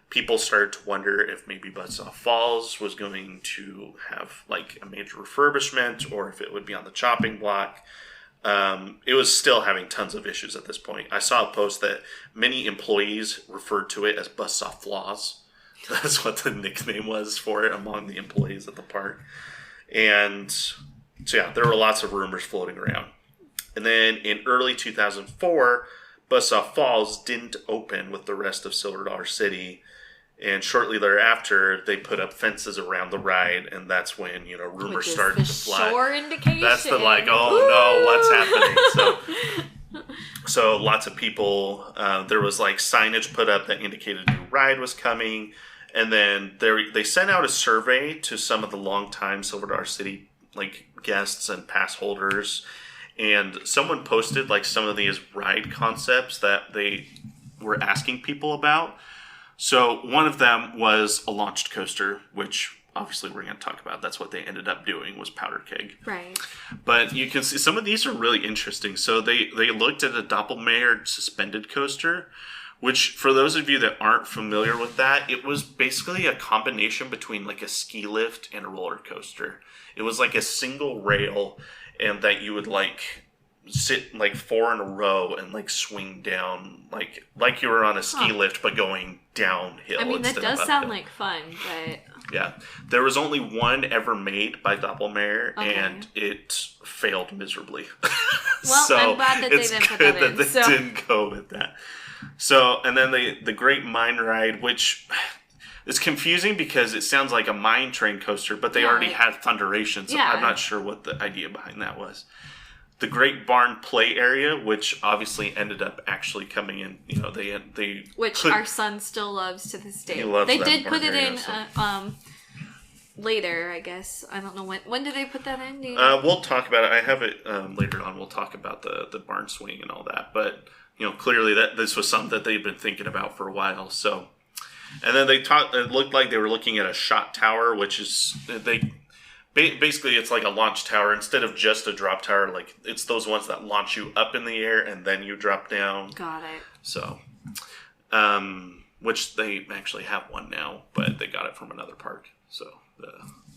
people started to wonder if maybe Buzzsaw Falls was going to have like a major refurbishment, or if it would be on the chopping block. It was still having tons of issues at this point. I saw a post that many employees referred to it as Buzzsaw Flaws. That's what the nickname was for it among the employees at the park. And so yeah, there were lots of rumors floating around. And then in early 2004, Buzzsaw Falls didn't open with the rest of Silver City. And shortly thereafter, they put up fences around the ride, and that's when, rumors started to fly. Shore indication. That's the oh no, what's happening? So lots of people, there was like signage put up that indicated a new ride was coming. And then they sent out a survey to some of the longtime Silver City like guests and pass holders, and someone posted like some of these ride concepts that they were asking people about. So one of them was a launched coaster, which obviously we're going to talk about. That's what they ended up doing, was Powder Keg. Right. But you can see some of these are really interesting. So they looked at a Doppelmayr suspended coaster, which, for those of you that aren't familiar with that, it was basically a combination between like a ski lift and a roller coaster. It was like a single rail, and that you would like sit like 4 in a row and like swing down like you were on a ski lift, but going downhill. I mean, that does sound like fun, but yeah, there was only one ever made by Doppelmayr, and it failed miserably. Well, so I'm glad that they didn't put that in. It's good that they didn't go with that. So, and then the Great Mine Ride, which is confusing because it sounds like a mine train coaster, but they already had Thunderation, so I'm not sure what the idea behind that was. The Great Barn Play Area, which obviously ended up actually coming in, which our son still loves to this day. He loves they that did barn put it area, in later, I guess. I don't know when did they put that in? We'll talk about it. I have it later on. We'll talk about the barn swing and all that, but clearly that this was something that they've been thinking about for a while. So, and then it looked like they were looking at a shot tower, which is basically it's like a launch tower instead of just a drop tower. Like, it's those ones that launch you up in the air and then you drop down. Got it. So, which they actually have one now, but they got it from another park. So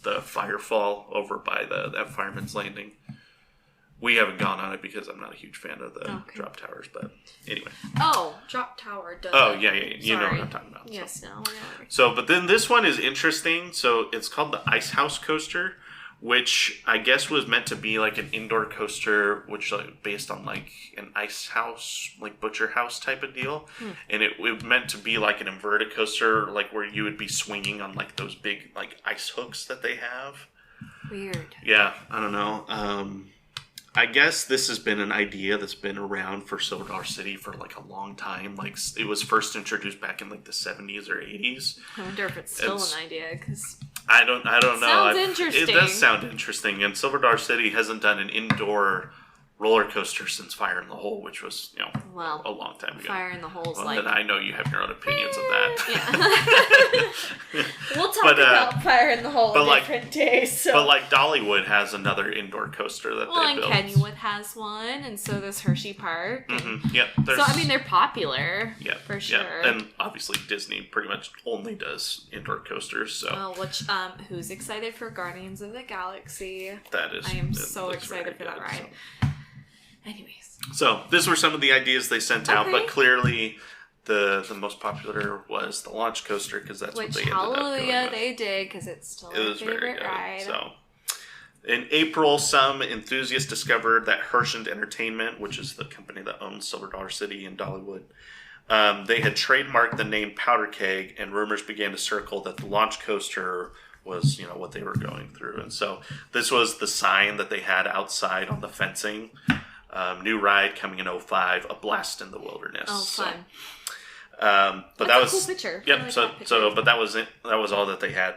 the Firefall over by that Fireman's Landing. We haven't gone on it because I'm not a huge fan of the drop towers, but anyway. Oh, drop tower. Duh. Oh, yeah. You know what I'm talking about. Yes, no. So, but then this one is interesting. So, it's called the Ice House Coaster, which I guess was meant to be like an indoor coaster, which like based on like an ice house, like butcher house type of deal. And it meant to be like an inverted coaster, like where you would be swinging on like those big like ice hooks that they have. Weird. Yeah, I don't know. I guess this has been an idea that's been around for Silver City for like a long time. Like it was first introduced back in like the 70s or 80s. I wonder if it's still an idea because I don't know. Sounds interesting. It does sound interesting, and Silver City hasn't done an indoor roller coaster since Fire in the Hole, which was a long time ago. Fire in the Hole's then I know you have your own opinions of that. Yeah. We'll talk about Fire in the Hole a different day. So. But like Dollywood has another indoor coaster that they built. And Kennywood has one, and so does Hershey Park. Yep. So I mean, they're popular. Yeah, for sure. Yeah. And obviously Disney pretty much only does indoor coasters. So. Who's excited for Guardians of the Galaxy? That is. I am so excited for that ride. So. Anyways. So, these were some of the ideas they sent out, but clearly the most popular was the launch coaster because that's what they ended up going with. They did because it's still my favorite ride. So, in April, some enthusiasts discovered that Hershend Entertainment, which is the company that owns Silver City and Dollywood, they had trademarked the name Powder Keg, and rumors began to circle that the launch coaster was, what they were going through. And so, this was the sign that they had outside on the fencing. New ride coming in 2005, A Blast in the Wilderness. Oh, fun. But that's a cool picture. Yep. But that was it. That was all that they had.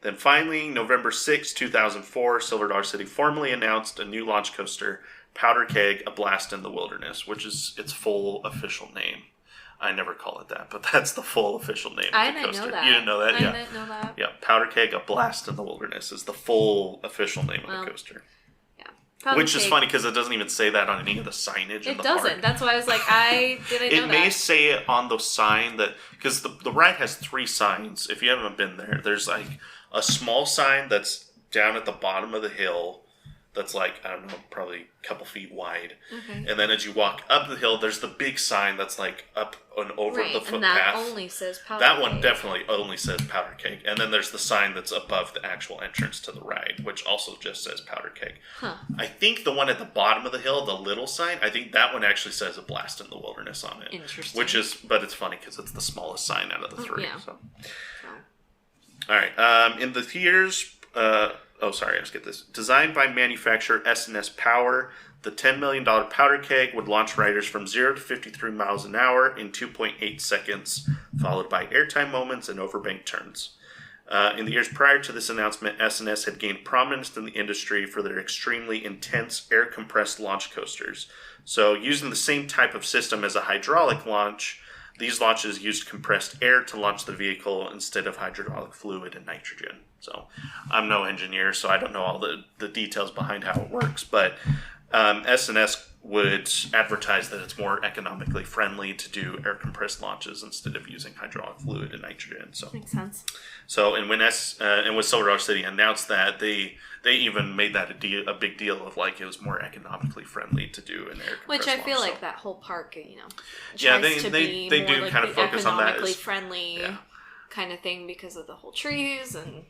Then finally, November 6, 2004, Silver City formally announced a new launch coaster, Powder Keg, A Blast in the Wilderness, which is its full official name. I never call it that, but that's the full official name of the coaster. Know that. You didn't know that? I didn't know that. Yeah, Powder Keg, A Blast in the Wilderness is the full official name of the coaster. Which is funny because it doesn't even say that on any of the signage in the park. It doesn't. That's why I was like, I didn't know that. It may say it on the sign that... Because the ride has 3 signs. If you haven't been there, there's like a small sign that's down at the bottom of the hill that's like, I don't know, probably a couple feet wide. Okay. And then as you walk up the hill, there's the big sign that's like up and over the footpath. And that only says Powder That Keg. one definitely only says Powder Keg. And then there's the sign that's above the actual entrance to the ride, which also just says Powder Keg. Huh. I think the one at the bottom of the hill, the little sign, I think that one actually says A Blast in the Wilderness on it. Interesting. But it's funny because it's the smallest sign out of the 3. Yeah. So. All right. In the theaters... let's get this. Designed by manufacturer S&S Power, the $10 million Powder Keg would launch riders from 0 to 53 miles an hour in 2.8 seconds, followed by airtime moments and overbank turns. In the years prior to this announcement, S&S had gained prominence in the industry for their extremely intense air-compressed launch coasters. So, using the same type of system as a hydraulic launch, these launches used compressed air to launch the vehicle instead of hydraulic fluid and nitrogen. So, I'm no engineer, so I don't know all the details behind how it works, but S&S would advertise that it's more economically friendly to do air compressed launches instead of using hydraulic fluid and nitrogen. So makes sense. So, and when Silver City announced that, they even made that a big deal of like it was more economically friendly to do an air compressed Which I feel launch, like that whole park, tries to be they do like kind of focus on that economically friendly kind of thing because of the whole trees and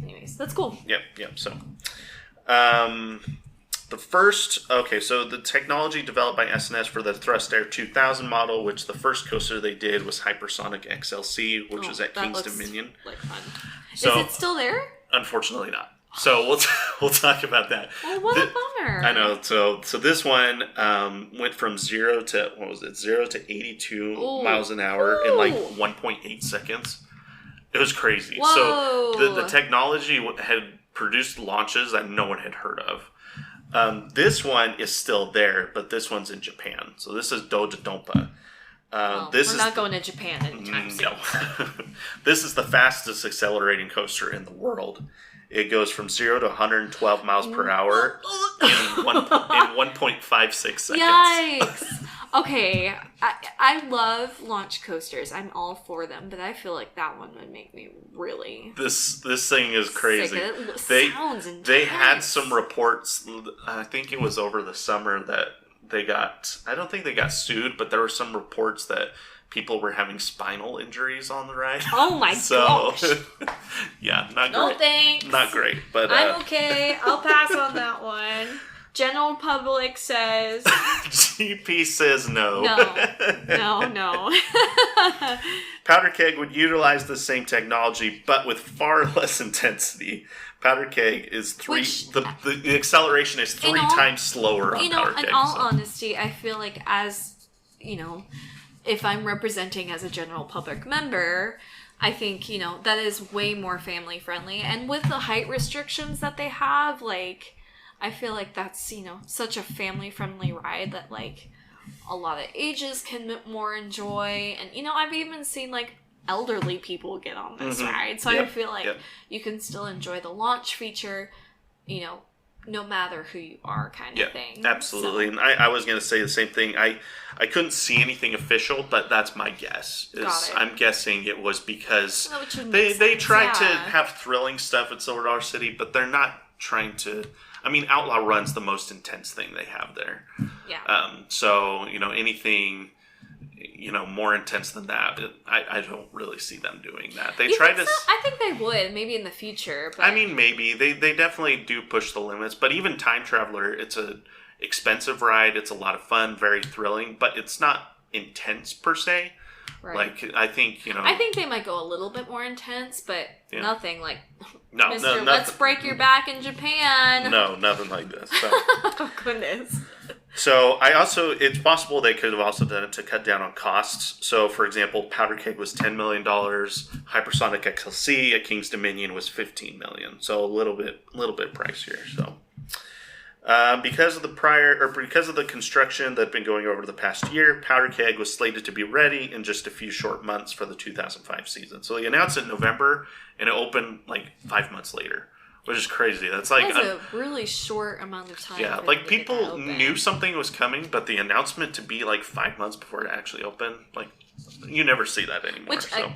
anyways, that's cool. Yep. So, so the technology developed by S&S for the Thrust Air 2000 model, which the first coaster they did was Hypersonic XLC, which was at King's Dominion. Like fun. So, is it still there? Unfortunately not. So we'll talk about that. Oh, what a bummer! I know. So this one went from 0 to 82 miles an hour in like 1.8 seconds. It was crazy. Whoa. So the technology had produced launches that no one had heard of. This one is still there, but this one's in Japan. So this is Doja Dompa. We're not going to Japan anytime soon. No. This is the fastest accelerating coaster in the world. It goes from 0 to 112 miles per hour in 1.56 seconds. Yikes! Okay, I love launch coasters. I'm all for them, but I feel like that one would make me really This thing is crazy. sick. It sounds intense. They had some reports, I think it was over the summer, that they got, I don't think they got sued, but there were some reports that people were having spinal injuries on the ride. Oh my gosh. Yeah, not great. No thanks. Not great, but... I'm okay. I'll pass on that one. General public says... GP says no. No. Powder Keg would utilize the same technology, but with far less intensity. Powder Keg is the acceleration is three times slower on Powder Keg. In all honesty, I feel like as, if I'm representing as a general public member, I think, that is way more family friendly. And with the height restrictions that they have, I feel like that's, such a family friendly ride that, a lot of ages can more enjoy. And, I've even seen, elderly people get on this ride. So I feel like you can still enjoy the launch feature, no matter who you are kind of thing. Absolutely. So. And I was going to say the same thing. I couldn't see anything official, but that's my guess. I'm guessing it was because they tried to have thrilling stuff at Silver Dollar City, but they're not trying to... I mean, Outlaw Run's the most intense thing they have there. Yeah. So, anything... more intense than that. I don't really see them doing that. They try to. I think they would, maybe in the future. But... maybe they definitely do push the limits. But even Time Traveler, it's a expensive ride. It's a lot of fun, very thrilling, but it's not intense per se. Right. I think I think they might go a little bit more intense, but nothing like. No, Mr. Let's break your back in Japan. No, nothing like this. So. Oh goodness. So it's possible they could have also done it to cut down on costs. So, for example, Powder Keg was $10 million. Hypersonic XLC at King's Dominion was $15 million. So a little bit pricier. So, because of the construction that had been going over the past year, Powder Keg was slated to be ready in just a few short months for the 2005 season. So they announced it in November, and it opened 5 months later. Which is crazy. That's a really short amount of time. Yeah, people knew something was coming, but the announcement to be 5 months before it actually opened, you never see that anymore. Which I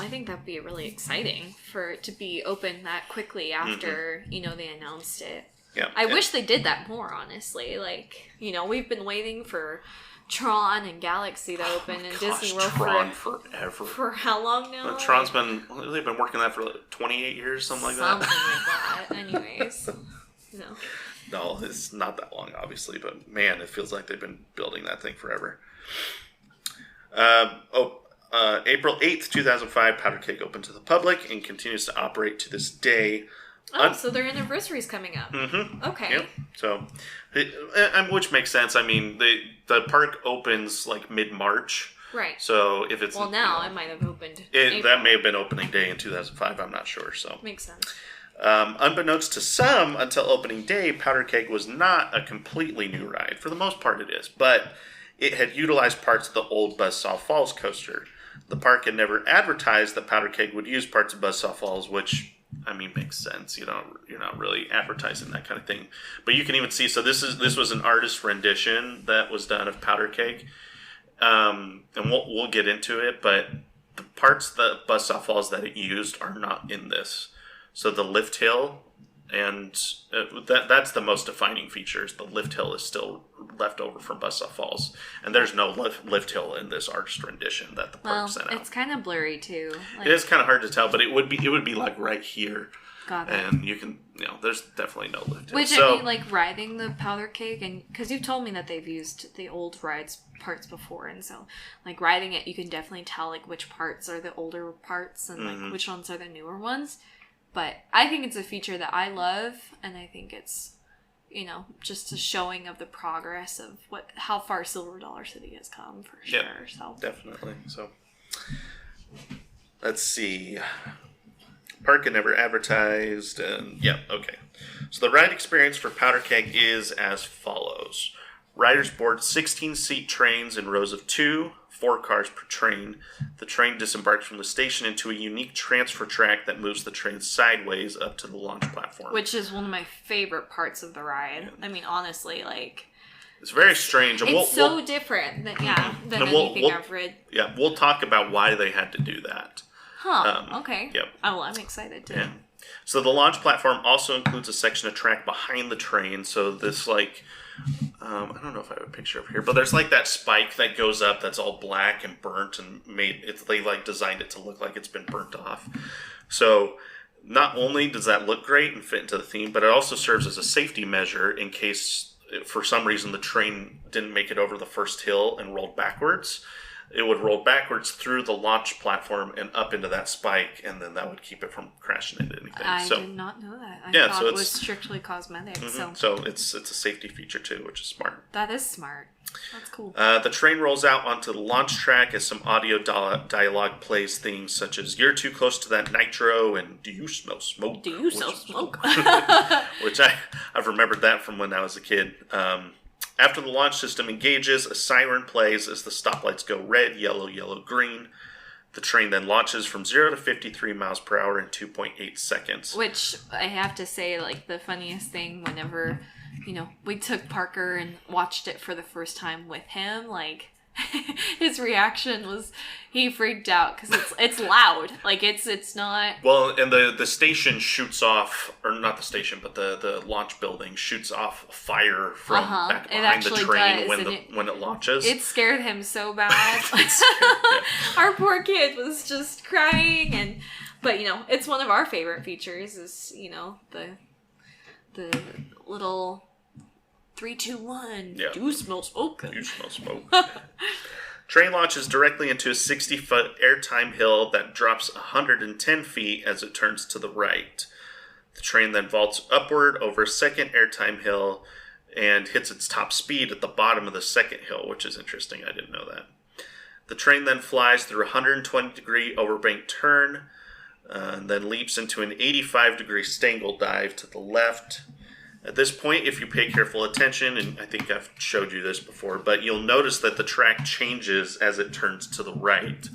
think that'd be really exciting for it to be open that quickly after they announced it. Yeah, I wish they did that more. Honestly, we've been waiting for Tron and Galaxy to open in Disney World forever. For how long now? Tron's they've been working on that for 28 years, something like that. Something like that. Anyways, no, it's not that long, obviously, but man, it feels like they've been building that thing forever. April 8th, 2005, Powder Keg opened to the public and continues to operate to this day. So their anniversary's coming up. Mm-hmm. Okay. Yep. So, which makes sense. I mean, the park opens mid-March. Right. So if it's it might have opened. That may have been opening day in 2005. I'm not sure. So makes sense. Unbeknownst to some, until opening day, Powder Keg was not a completely new ride. For the most part, it is, but it had utilized parts of the old Buzzsaw Falls coaster. The park had never advertised that Powder Keg would use parts of Buzzsaw Falls, which makes sense. You're not really advertising that kind of thing. But you can even see. So this was an artist rendition that was done of Powder Keg, and we'll get into it. But the parts that Buzzsaw Falls that it used are not in this. So the lift hill, and that's the most defining features. The lift hill is still left over from Buzzsaw Falls, and there's no lift hill in this artist rendition that the park sent out. It's kind of blurry too. It is kind of hard to tell, but it would be right here. Got it. And you can, there's definitely no lift hill. Which riding the Powder Keg, and because you've told me that they've used the old rides parts before, and so riding it, you can definitely tell which parts are the older parts and which ones are the newer ones. But I think it's a feature that I love, and I think it's, just a showing of the progress of how far Silver Dollar City has come, for sure. Yeah, so definitely. So, let's see. Park had never advertised, and okay. So the ride experience for Powder Keg is as follows. Riders board 16-seat trains in rows of 2, 4 cars per train. The train disembarks from the station into a unique transfer track that moves the train sideways up to the launch platform. Which is one of my favorite parts of the ride. I mean, honestly, It's very strange. And it's different than anything I've read. Yeah, we'll talk about why they had to do that. Okay. Yep. Oh, well, I'm excited too. Yeah. So the launch platform also includes a section of track behind the train. So this like, I don't know if I have a picture of here, but there's like that spike that goes up that's all black and burnt and they like designed it to look like it's been burnt off. So not only does that look great and fit into the theme, but it also serves as a safety measure in case for some reason the train didn't make it over the first hill and rolled backwards. It would roll backwards through the launch platform and up into that spike, and then that would keep it from crashing into anything. I did not know that. I thought it was strictly cosmetic. Mm-hmm. So it's a safety feature too, which is smart. That is smart. That's cool. The train rolls out onto the launch track as some audio dialogue plays themes such as "You're too close to that nitro" and "Do you smell smoke?" Do you smell smoke? Which I've remembered that from when I was a kid. After the launch system engages, a siren plays as the stoplights go red, yellow, yellow, green. The train then launches from 0 to 53 miles per hour in 2.8 seconds. Which, I have to say, like, the funniest thing whenever, we took Parker and watched it for the first time with him, like, his reaction was he freaked out because it's loud. Like it's not. Well, and the station shoots off, or not the station, but the launch building shoots off fire from back behind the train when it launches. It scared him so bad. Our poor kid was just crying, but it's one of our favorite features. Is the little 3, 2, 1. Yeah. Do you smell smoke? You smell smoke. Train launches directly into a 60-foot airtime hill that drops 110 feet as it turns to the right. The train then vaults upward over a second airtime hill and hits its top speed at the bottom of the second hill, which is interesting. I didn't know that. The train then flies through a 120-degree overbank turn, and then leaps into an 85-degree stangle dive to the left. At this point, if you pay careful attention, and I think I've showed you this before, but you'll notice that the track changes as it turns to the right.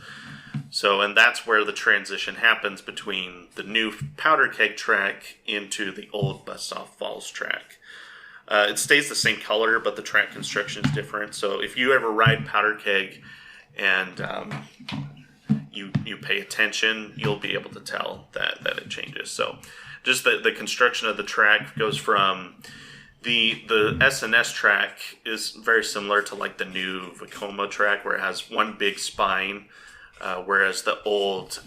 So, and that's where the transition happens between the new Powder Keg track into the old Buzzsaw Falls track. It stays the same color, but the track construction is different. So if you ever ride Powder Keg and you pay attention, you'll be able to tell that it changes. So just the construction of the track goes from the S&S track is very similar to like the new Vekoma track where it has one big spine, whereas the old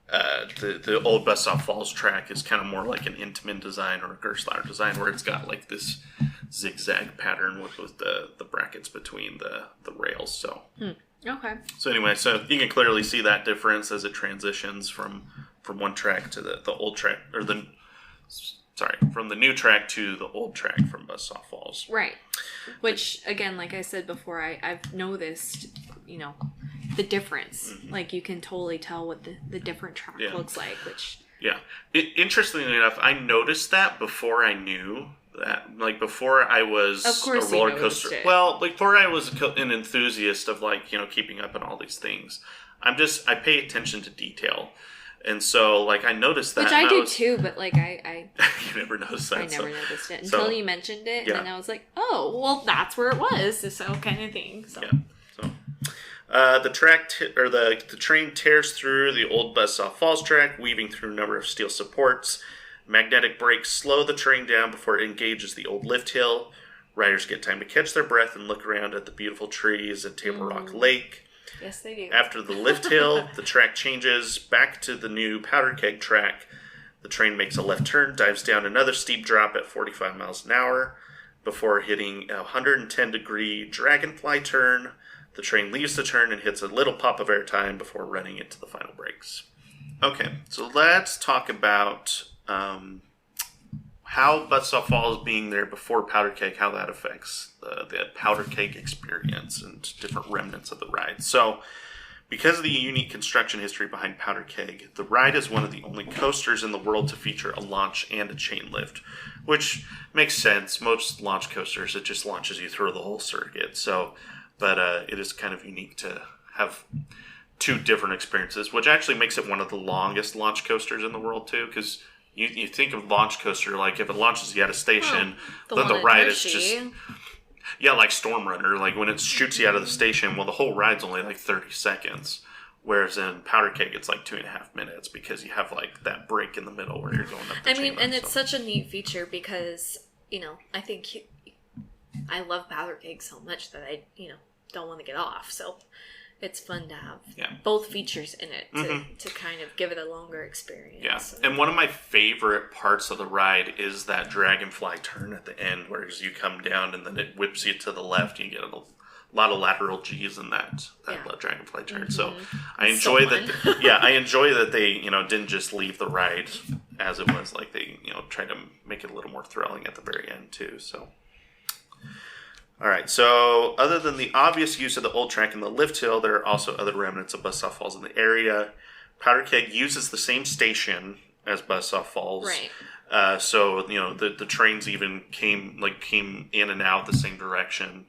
the old Buzzsaw Falls track is kind of more like an Intamin design or a Gerstlauer design where it's got like this zigzag pattern with the brackets between the rails. So okay. So anyway, so you can clearly see that difference as it transitions from one track to the old track, or from the new track to the old track from Buzzsaw Falls. Right. Which, again, like I said before, I've noticed, the difference. Mm-hmm. Like, you can totally tell what the different track looks like, which... Yeah. Interestingly enough, I noticed that before I knew that. Like, before I was a roller coaster... Well, before I was an enthusiast of, like, keeping up on all these things. I pay attention to detail. And so, like, I noticed that. Which I do too, but, like, I you never noticed that. I never noticed it until you mentioned it, and then I was like, oh, well, that's where it was, so kind of thing. So. Yeah. So, the train tears through the old Buzzsaw Falls track, weaving through a number of steel supports. Magnetic brakes slow the train down before it engages the old lift hill. Riders get time to catch their breath and look around at the beautiful trees at Table Rock Lake. Yes, they do. After the lift hill, the track changes back to the new Powder Keg track. The train makes a left turn, dives down another steep drop at 45 miles an hour. Before hitting a 110-degree dragonfly turn, the train leaves the turn and hits a little pop of airtime before running into the final brakes. Okay, so let's talk about how Buzzsaw Falls being there before Powder Keg, how that affects the Powder Keg experience and different remnants of the ride. So, because of the unique construction history behind Powder Keg, the ride is one of the only coasters in the world to feature a launch and a chain lift, which makes sense. Most launch coasters, it just launches you through the whole circuit. So, but it is kind of unique to have two different experiences, which actually makes it one of the longest launch coasters in the world too, because you think of launch coaster, like if it launches you at a station, then the one ride at is Hershey. just... Yeah, like Storm Runner, like when it shoots you out of the station, well, the whole ride's only like 30 seconds. Whereas in Powder Keg, it's like 2.5 minutes because you have like that break in the middle where you're going up the chain line, it's such a neat feature because, I think I love Powder Keg so much that I, don't want to get off. So it's fun to have both features in it to kind of give it a longer experience. Yeah, and one of my favorite parts of the ride is that dragonfly turn at the end, where you come down and then it whips you to the left. And you get a lot of lateral G's in that dragonfly turn. So I enjoy that. I enjoy that they didn't just leave the ride as it was. Like they tried to make it a little more thrilling at the very end too. So. All right, so other than the obvious use of the old track and the lift hill, there are also other remnants of Buzzsaw Falls in the area. Powder Keg uses the same station as Buzzsaw Falls. Right. So, the trains even came in and out the same direction.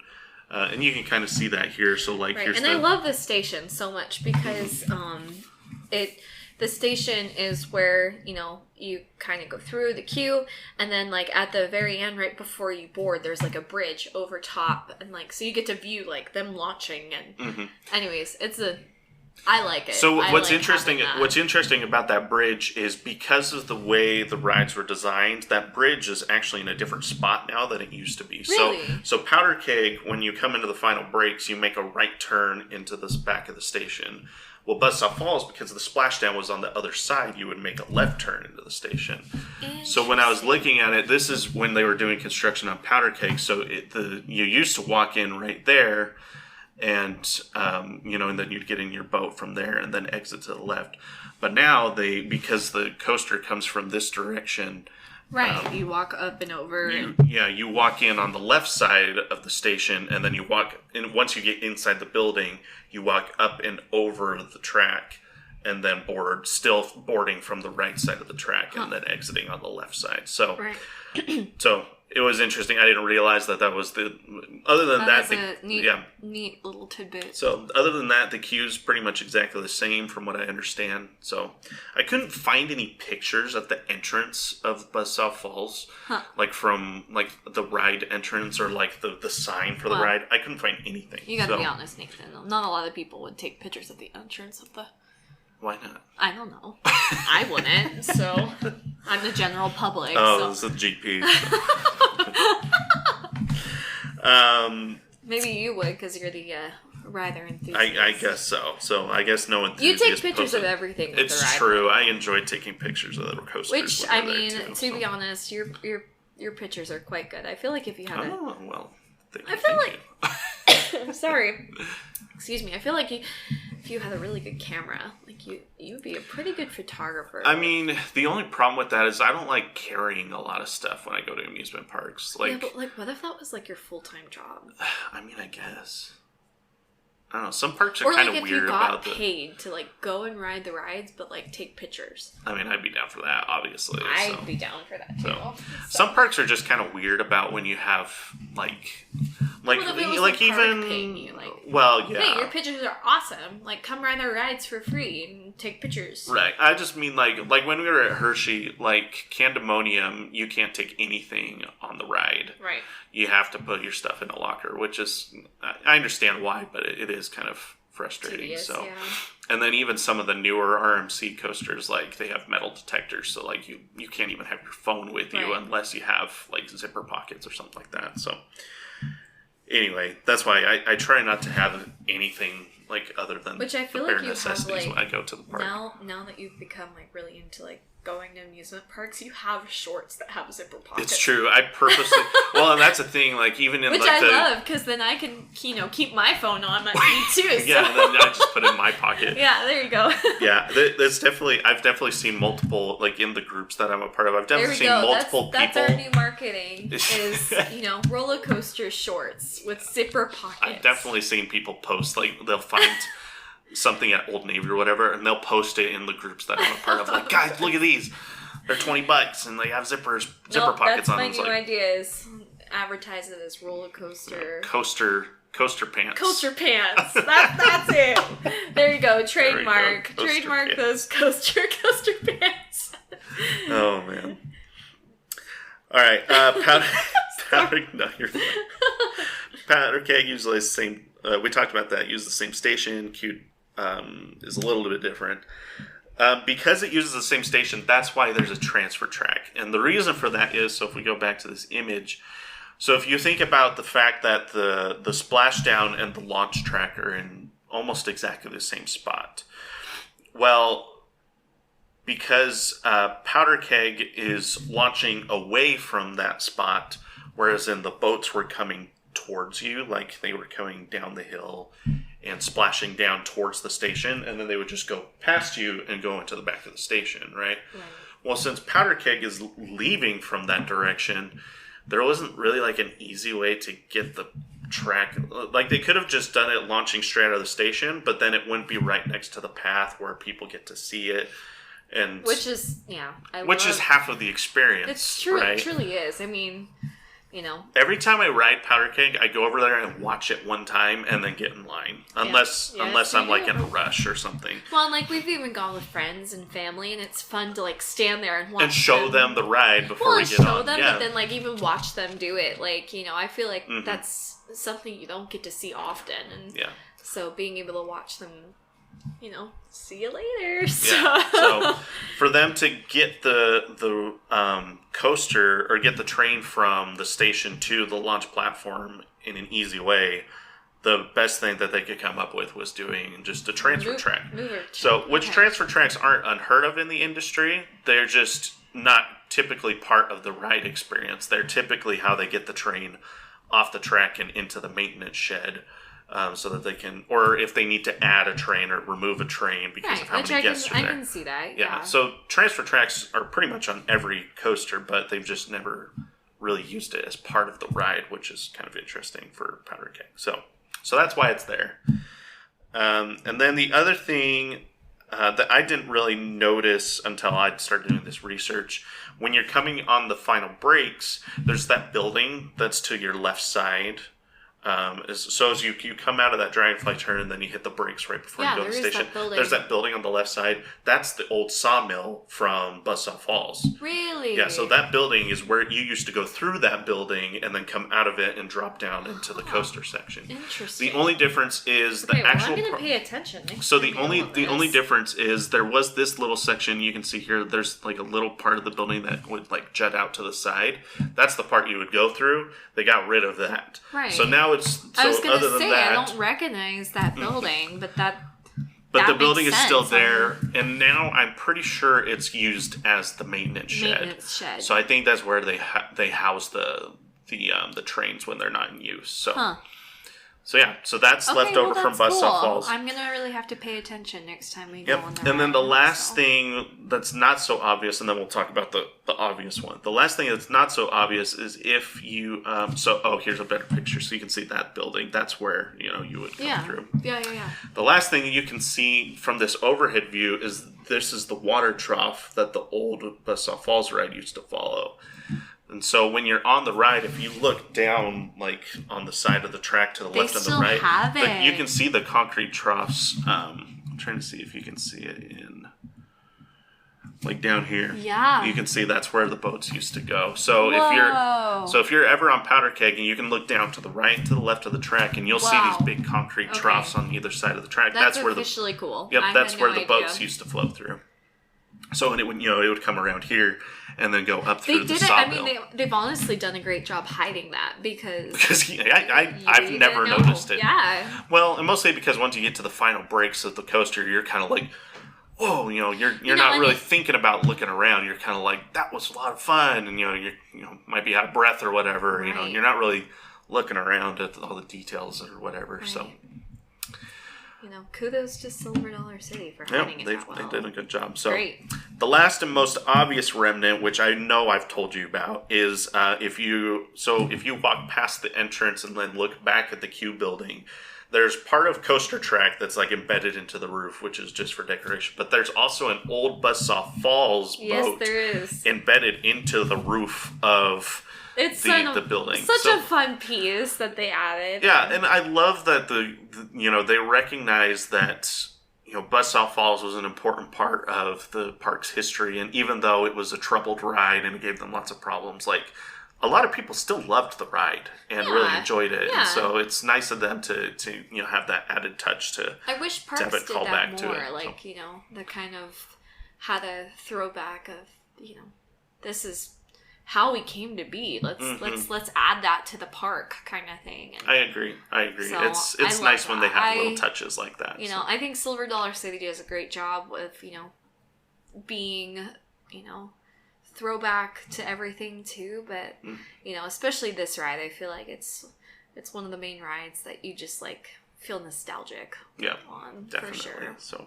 And you can kind of see that here. So, here's I love this station so much because the station is where, you kind of go through the queue, and then, at the very end, right before you board, there's, a bridge over top, and, so you get to view, them launching, and anyways, I like it. So what's interesting about that bridge is because of the way the rides were designed, that bridge is actually in a different spot now than it used to be. Really? So Powder Keg, when you come into the final breaks, you make a right turn into this back of the station. Well, Buzzsaw Falls, because the splashdown was on the other side, you would make a left turn into the station. So when I was looking at it, this is when they were doing construction on Powder Keg. So you used to walk in right there, and and then you'd get in your boat from there and then exit to the left. But now because the coaster comes from this direction. Right, you walk up and over. You walk in on the left side of the station, and then you walk in. Once you get inside the building, you walk up and over the track, and then still boarding from the right side of the track, and then exiting on the left side. So, so it was interesting. I didn't realize that was the. Other than that, neat little tidbit. So other than that, the queue's pretty much exactly the same from what I understand. So I couldn't find any pictures at the entrance of Buzzsaw Falls, from the ride entrance or the sign for the ride. I couldn't find anything. You gotta be honest, Nathan. Not a lot of people would take pictures at the entrance of the. Why not? I don't know. I wouldn't. So I'm the general public. Oh, so. This is a GP. Maybe you would because you're the rider enthusiast. I guess so. So I guess no enthusiast. You take pictures of everything. With it's the ride. True. I enjoy taking pictures of the coasters. Which to be honest, your pictures are quite good. I feel like if you had sorry. Excuse me. I feel like if you had a really good camera, you'd be a pretty good photographer. I mean, the only problem with that is I don't like carrying a lot of stuff when I go to amusement parks. But what if that was your full-time job? I mean, I guess. I don't know. Some parks are kind of weird about if you got paid to go and ride the rides, but take pictures. I mean, I'd be down for that, obviously. I'd be down for that too. Some parks are just kind of weird about when you have even paying you, hey, your pictures are awesome. Come ride our rides for free and take pictures. Right. I just mean like when we were at Hershey, Candemonium, you can't take anything on the ride. Right. You have to put your stuff in a locker, which is I understand why, but it is kind of frustrating. Tedious, so, yeah. And then even some of the newer RMC coasters, they have metal detectors, so you can't even have your phone with you unless you have zipper pockets or something like that. So. Anyway, that's why I try not to have anything other than which I feel the bare you necessities have when I go to the park. Now that you've become really into going to amusement parks, you have shorts that have zipper pockets. It's true. I purposely and that's the thing. Even in which I love because then I can keep my phone on my feet too. So. Yeah, and then I just put it in my pocket. Yeah, there you go. Yeah, there's definitely I've definitely seen multiple in the groups that I'm a part of. I've definitely seen multiple people. That's our new marketing is roller coaster shorts with zipper pockets. I've definitely seen people post they'll find. Something at Old Navy or whatever, and they'll post it in the groups that I'm a part of. Guys, look at these. They're $20, and they have zipper pockets on them. That's my new idea is advertise it as roller coaster. Coaster pants. Coaster pants. That's it. There you go. Trademark. There you go. Trademark those coaster pants. Oh, man. All right. No, you're fine. Powder Keg usually is the same. We talked about that. Use the same station. Q is a little bit different. Because it uses the same station, that's why there's a transfer track. And the reason for that is, so if we go back to this image, so if you think about the fact that the splashdown and the launch track are in almost exactly the same spot. Well, because Powder Keg is launching away from that spot, whereas in the boats were coming towards you, like they were coming down the hill and splashing down towards the station, and then they would just go past you and go into the back of the station, right? Well, since Powder Keg is leaving from that direction, there wasn't really like an easy way to get the track. Like they could have just done it launching straight out of the station, but then it wouldn't be right next to the path where people get to see it. And which is half of the experience. It's true. Right? It truly is. I mean, you know, every time I ride Powder Keg, I go over there and watch it one time and then get in line, unless I'm like in a rush or something. Well, like we've even gone with friends and family, and it's fun to like stand there and watch and show them the ride before we get on. Show them, but then like even watch them do it. Like, you know, I feel like that's something you don't get to see often, and so being able to watch them, you know, see you later. So for them to get the coaster or get the train from the station to the launch platform in an easy way, the best thing that they could come up with was doing just a transfer track. Which transfer tracks aren't unheard of in the industry. They're just not typically part of the ride experience. They're typically how they get the train off the track and into the maintenance shed. So that they can, or if they need to add a train or remove a train because of how many guests are there. I can see that. Yeah. So transfer tracks are pretty much on every coaster, but they've just never really used it as part of the ride, which is kind of interesting for Powder Keg. So that's why it's there. And then the other thing that I didn't really notice until I started doing this research, when you're coming on the final brakes, there's that building that's to your left side. As you come out of that Dragonfly turn and then you hit the brakes right before you go to the station. There's that building on the left side. That's the old sawmill from Buzzsaw Falls. Really? Yeah, so that building is where you used to go through that building and then come out of it and drop down into the coaster section. Interesting. The only difference is the actual... I'm going to pay attention next time. So the only difference is there was this little section you can see here. There's like a little part of the building that would like jut out to the side. That's the part you would go through. They got rid of that. Right. So now I was going to say, I don't recognize that building, but the building is still there, and now I'm pretty sure it's used as the maintenance shed. So I think that's where they house the trains when they're not in use. So that's left over from Buzzsaw Falls. I'm gonna really have to pay attention next time we go on the ride. And then the last thing that's not so obvious, and then we'll talk about the obvious one. The last thing that's not so obvious is if you here's a better picture so you can see that building. That's where you would come through. Yeah. The last thing you can see from this overhead view is this is the water trough that the old Buzzsaw Falls ride used to follow. And so when you're on the ride, if you look down, like on the side of the track to the left and the right, you can see the concrete troughs. I'm trying to see if you can see it in, like down here. Yeah. You can see that's where the boats used to go. So if you're ever on Powder Keg, and you can look down to the right and to the left of the track, and you'll see these big concrete troughs on either side of the track. That's where officially cool. Yep, that's where the boats used to flow through. So it would come around here and then go up through the sawmill. I mean, they've honestly done a great job hiding that because I've never noticed it. Yeah. Well, and mostly because once you get to the final breaks of the coaster, you're kind of like, whoa, you're not really thinking about looking around. You're kind of like, that was a lot of fun, and you might be out of breath or whatever. Right. You're not really looking around at all the details or whatever. Right. So. Kudos to Silver Dollar City for hiding it that well. They did a good job. So great. The last and most obvious remnant, which I know I've told you about, is if you walk past the entrance and then look back at the Q building, there's part of Coaster Track that's like embedded into the roof, which is just for decoration. But there's also an old Buzzsaw Falls boat there is. Embedded into the roof of the building. Such a fun piece that they added. Yeah, and I love that they recognize that Buzzsaw Falls was an important part of the park's history, and even though it was a troubled ride and it gave them lots of problems, like, a lot of people still loved the ride and really enjoyed it. Yeah. And so it's nice of them to have that added touch to I wish parks have it did call that back more, to it. like, the kind of had a throwback of, this is how we came to be. Let's add that to the park kind of thing. And I agree. So it's nice when they have little touches like that. I think Silver Dollar City does a great job with, being, throwback to everything too, but especially this ride, I feel like it's one of the main rides that you just like feel nostalgic on, definitely. For sure. So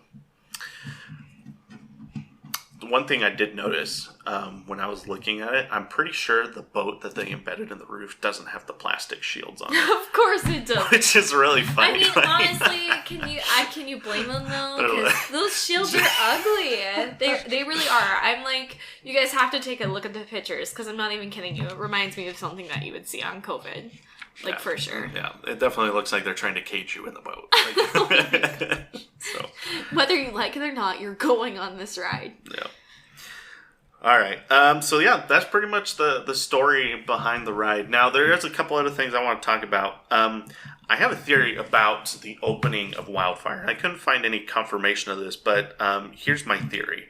the one thing I did notice when I was looking at it, I'm pretty sure the boat that they embedded in the roof doesn't have the plastic shields on it. Of course it does. Which is really funny. I mean, honestly, can you blame them though? Because those shields are ugly. They really are. I'm like, you guys have to take a look at the pictures because I'm not even kidding you. It reminds me of something that you would see on COVID. Like, for sure. Yeah, it definitely looks like they're trying to cage you in the boat. So. Whether you like it or not, you're going on this ride. Yeah. All right. So, yeah, that's pretty much the story behind the ride. Now, there is a couple other things I want to talk about. I have a theory about the opening of Wildfire. I couldn't find any confirmation of this, but here's my theory.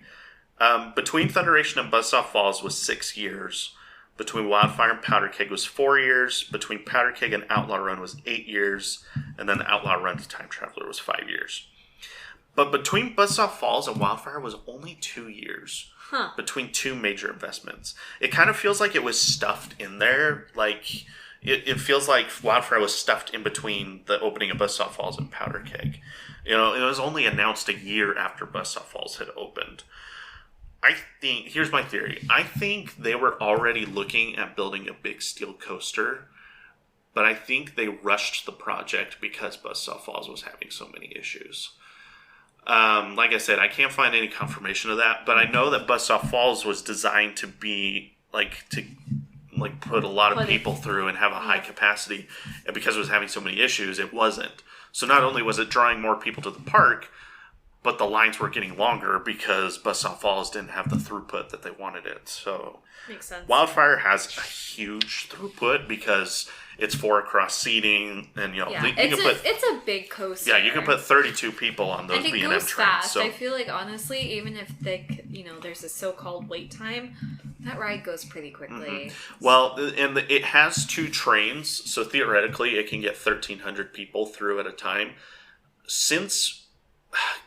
Between Thunderation and Buzzsaw Falls was 6 years. Between Wildfire and Powder Keg was 4 years. Between Powder Keg and Outlaw Run was 8 years. And then the Outlaw Run to Time Traveler was 5 years. But between Buzzsaw Falls and Wildfire was only 2 years. Between two major investments. It kind of feels like it was stuffed in there. Like, it feels like Wildfire was stuffed in between the opening of Buzzsaw Falls and Powder Keg. It was only announced a year after Buzzsaw Falls had opened. Here's my theory. I think they were already looking at building a big steel coaster, but I think they rushed the project because Buzzsaw Falls was having so many issues. Like I said, I can't find any confirmation of that, but I know that Buzzsaw Falls was designed to be to put a lot of people through and have a high capacity, and because it was having so many issues, it wasn't. So not only was it drawing more people to the park, but the lines were getting longer because Buzzsaw Falls didn't have the throughput that they wanted it. So makes sense. Wildfire has a huge throughput because it's 4 across seating, and it's a big coaster. Yeah, you can put 32 people on those B&M trains. And it goes fast. So I feel like honestly, even if there's a so-called wait time, that ride goes pretty quickly. Mm-hmm. Well, and it has 2 trains, so theoretically it can get 1,300 people through at a time.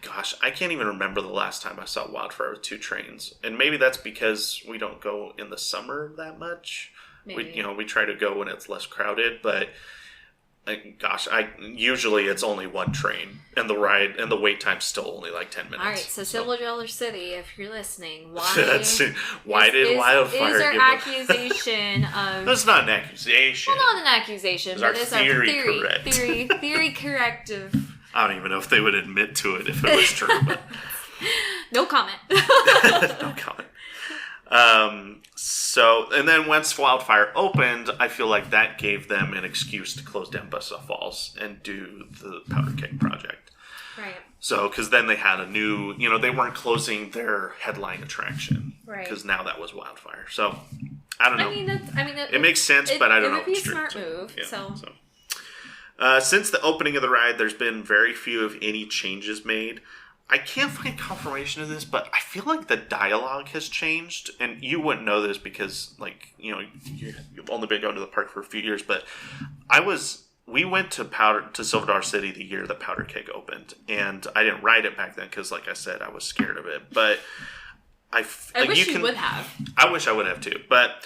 Gosh, I can't even remember the last time I saw Wildfire with 2 trains. And maybe that's because we don't go in the summer that much. Maybe. We try to go when it's less crowded, but usually it's only 1 train, and the ride and the wait time's still only like 10 minutes. All right, so Silver Dollar City, if you're listening, why did Wildfire is our accusation of... That's not an accusation. Well, not an accusation, but it's our theory corrective. I don't even know if they would admit to it if it was true. But... No comment. No comment. And then once Wildfire opened, I feel like that gave them an excuse to close down Buzzsaw Falls and do the Powder Keg project. Right. So, because then they had a new, they weren't closing their headline attraction. Right. Because now that was Wildfire. So, I don't know. It makes sense, but I don't know. It would be a smart move. Yeah, so. Since the opening of the ride, there's been very few, if any, changes made. I can't find confirmation of this, but I feel like the dialogue has changed. And you wouldn't know this because, you've only been going to the park for a few years. But we went to Silver Dollar City the year that Powder Keg opened. And I didn't ride it back then because, like I said, I was scared of it. But I wish you would have. I wish I would have too. But...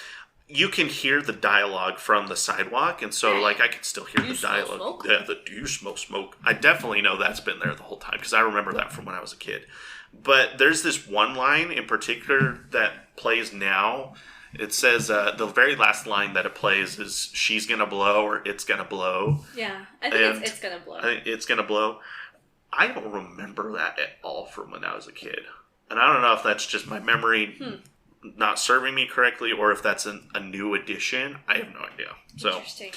you can hear the dialogue from the sidewalk, and so, I can still hear the dialogue. Smoke? Yeah, do you smell smoke? I definitely know that's been there the whole time, because I remember that from when I was a kid. But there's this one line in particular that plays now. It says, the very last line that it plays is, she's gonna blow, or it's gonna blow. Yeah, I think it's gonna blow. I think it's gonna blow. I don't remember that at all from when I was a kid. And I don't know if that's just my memory... not serving me correctly, or if that's a new addition. I have no idea. So, interesting.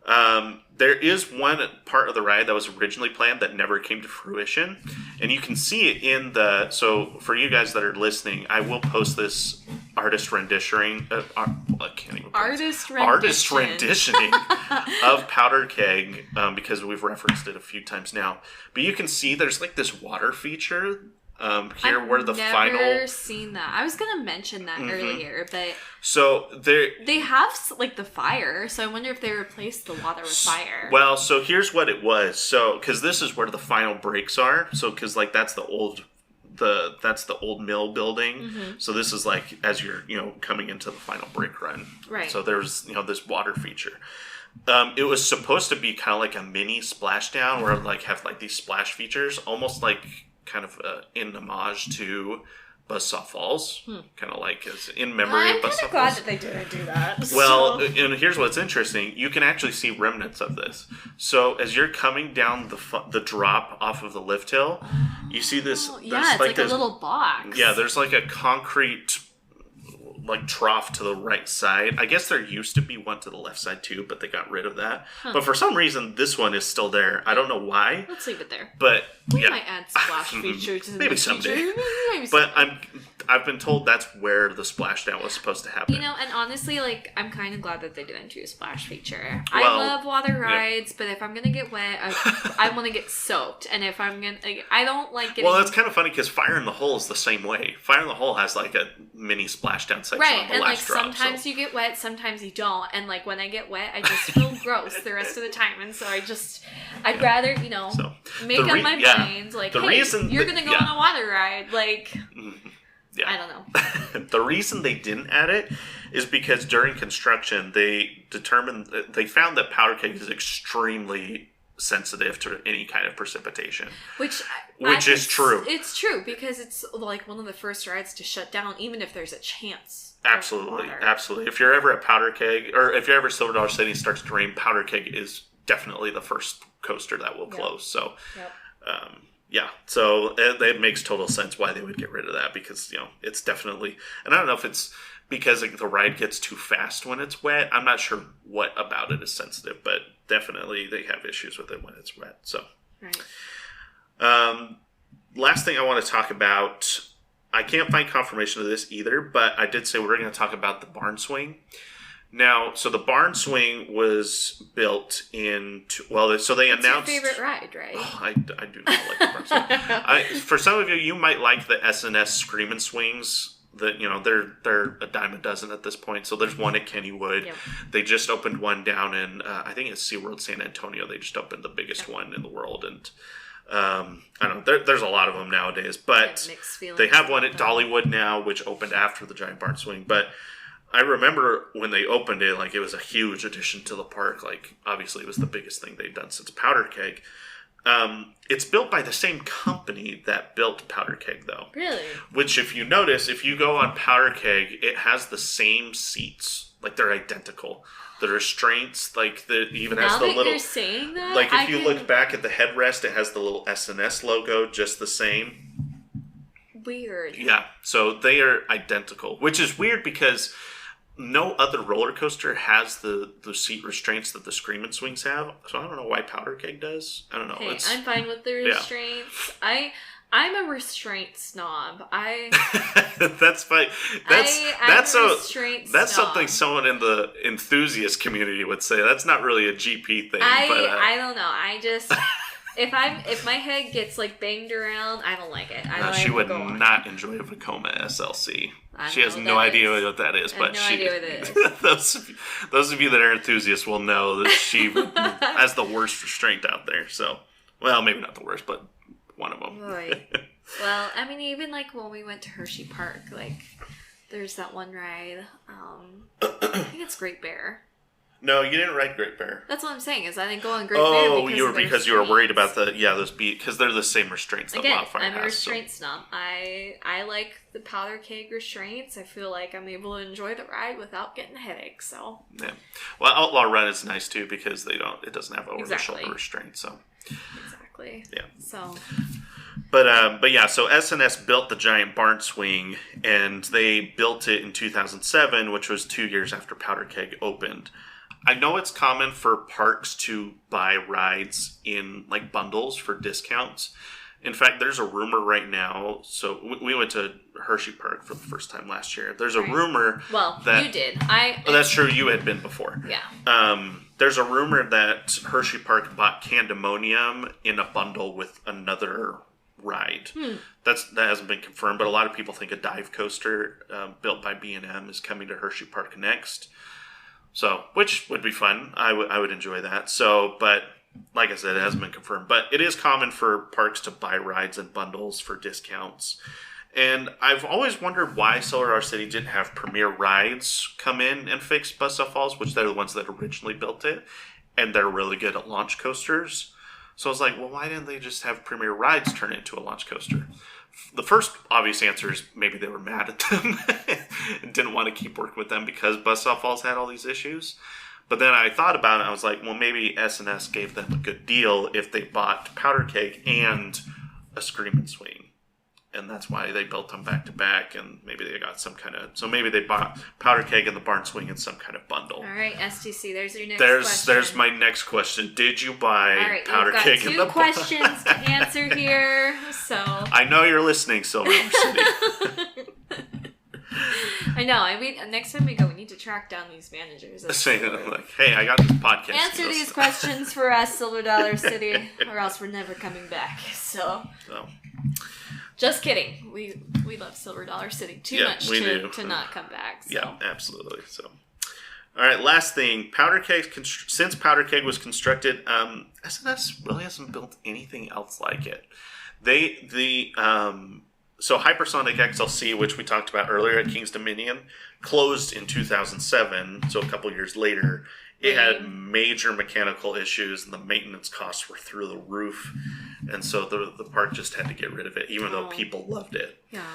There is one part of the ride that was originally planned that never came to fruition, and you can see it in the. So for you guys that are listening, I will post this artist renditioning. I can't even. Artist renditioning of Powder Keg because we've referenced it a few times now. But you can see there's like this water feature. Here where the final. I've never seen that. I was gonna mention that earlier, but so they have like the fire. So I wonder if they replaced the water with fire. Well, so here's what it was. So because this is where the final breaks are. So because like that's the old mill building. So this is like as you're coming into the final break run. Right. So there's this water feature. It was supposed to be kind of like a mini splashdown where like have like these splash features, almost like. Kind of in homage to Buzzsaw Falls, kind of like as in memory of Buzzsaw Falls. I'm kind of glad that they didn't do that. Well, and here's what's interesting: you can actually see remnants of this. So as you're coming down the drop off of the lift hill, you see this. Yeah, it's like a little box. Yeah, there's like a concrete. Like trough to the right side. I guess there used to be one to the left side too, but they got rid of that. But for some reason, this one is still there. I don't know why. Let's leave it there. But we might add splash features to maybe someday. But I've been told that's where the splashdown was supposed to happen. And honestly, like I'm kind of glad that they didn't do a splash feature. I love water rides, but if I'm gonna get wet, I want to get soaked. And if I'm gonna, I don't like getting. Well, it's kind of funny because Fire in the Hole is the same way. Fire in the Hole has like a mini splashdown section on the and last drop. Sometimes you get wet, sometimes you don't. And like when I get wet, I just feel gross the rest of the time. And so I'd rather make up my mind like, hey, you're gonna go on a water ride, like. Yeah. I don't know. The reason they didn't add it is because during construction they found that Powder Keg is extremely sensitive to any kind of precipitation. Which is true. It's true because it's like one of the first rides to shut down even if there's a chance. Absolutely. If you're ever at Powder Keg or if you're ever Silver Dollar City and starts to rain, Powder Keg is definitely the first coaster that will close. So yeah, so it makes total sense why they would get rid of that because, it's definitely... And I don't know if it's because the ride gets too fast when it's wet. I'm not sure what about it is sensitive, but definitely they have issues with it when it's wet. So, right. Last thing I want to talk about, I can't find confirmation of this either, but I did say we're going to talk about the barn swing. Now, so the barn swing was built in... so they announced... It's your favorite ride, right? Oh, I do not like the barn swing. For some of you might like the S&S Screamin' Swings. That they're a dime a dozen at this point. So there's one at Kennywood. Yep. They just opened one down in, I think it's SeaWorld San Antonio. They just opened the biggest one in the world. And I don't know, there's a lot of them nowadays. But they have one at Dollywood now, which opened after the giant barn swing. But... I remember when they opened it, like it was a huge addition to the park. Like obviously it was the biggest thing they'd done since Powder Keg. It's built by the same company that built Powder Keg though. Really? Which if you notice, if you go on Powder Keg, it has the same seats. Like they're identical. The restraints, like even has the little... You're saying that? Like if you look back at the headrest, it has the little S&S logo just the same. Weird. Yeah, so they are identical. Which is weird because... No other roller coaster has the seat restraints that the Screamin' Swings have, so I don't know why Powder Keg does. I don't know. Hey, I'm fine with the restraints. I'm a restraint snob. That's fine. That's snob. something someone in the enthusiast community would say. That's not really a GP thing. I don't know. I just if my head gets like banged around, I don't like it. She would not enjoy a Vekoma SLC. She has no idea what that is, but idea what it is. those of you that are enthusiasts will know that she has the worst restraint out there. So, well, maybe not the worst, but one of them. Right. Well, I mean, even like when we went to Hershey Park, like there's that one ride. I think it's Great Bear. No, you didn't ride Great Bear. That's what I'm saying. Is I didn't go on Great Bear because you were worried about those because they're the same restraints that Wildfire has. I'm a restraint snob. I like the Powder Keg restraints. I feel like I'm able to enjoy the ride without getting a headache. So yeah, well, Outlaw Run is nice too because it doesn't have over the shoulder restraints. So exactly. Yeah. So. But yeah, so S&S built the giant barn swing, and they built it in 2007, which was 2 years after Powder Keg opened. I know it's common for parks to buy rides in like bundles for discounts. In fact, there's a rumor right now. So we went to Hershey Park for the first time last year. There's a rumor. Well, that, you did. That's true. You had been before. Yeah. There's a rumor that Hershey Park bought Candemonium in a bundle with another ride. That hasn't been confirmed, but a lot of people think a dive coaster built by B&M is coming to Hershey Park next. So, which would be fun. I would enjoy that. So, but like I said, it hasn't been confirmed. But it is common for parks to buy rides in bundles for discounts. And I've always wondered why Silver City didn't have Premier Rides come in and fix Buzzsaw Falls, which they're the ones that originally built it. And they're really good at launch coasters. So I was like, well, why didn't they just have Premier Rides turn it into a launch coaster? The first obvious answer is maybe they were mad at them and didn't want to keep working with them because Buzzsaw Falls had all these issues. But then I thought about it, and I was like, well, maybe S&S gave them a good deal if they bought Powder Keg and a Screamin' Swing. And that's why they built them back to back, and maybe they got some kind of... So maybe they bought Powder Keg and the Barn Swing in some kind of bundle. All right, STC, there's your next question. There's my next question. Did you buy Powder Keg in the bundle? All right, you've got 2 questions to answer here, so... I know you're listening, Silver City. I know. I mean, next time we go, we need to track down these managers. Saying like, hey, I got this podcast. Answer these questions for us, Silver Dollar City, or else we're never coming back. So... Just kidding. We love Silver Dollar City too much to not come back. So. Yeah, absolutely. So, all right. Last thing, Powder Keg. Since Powder Keg was constructed, S&S really hasn't built anything else like it. So Hypersonic XLC, which we talked about earlier at King's Dominion, closed in 2007. So a couple years later, it had major mechanical issues, and the maintenance costs were through the roof. And so the park just had to get rid of it, even though people loved it. Yeah.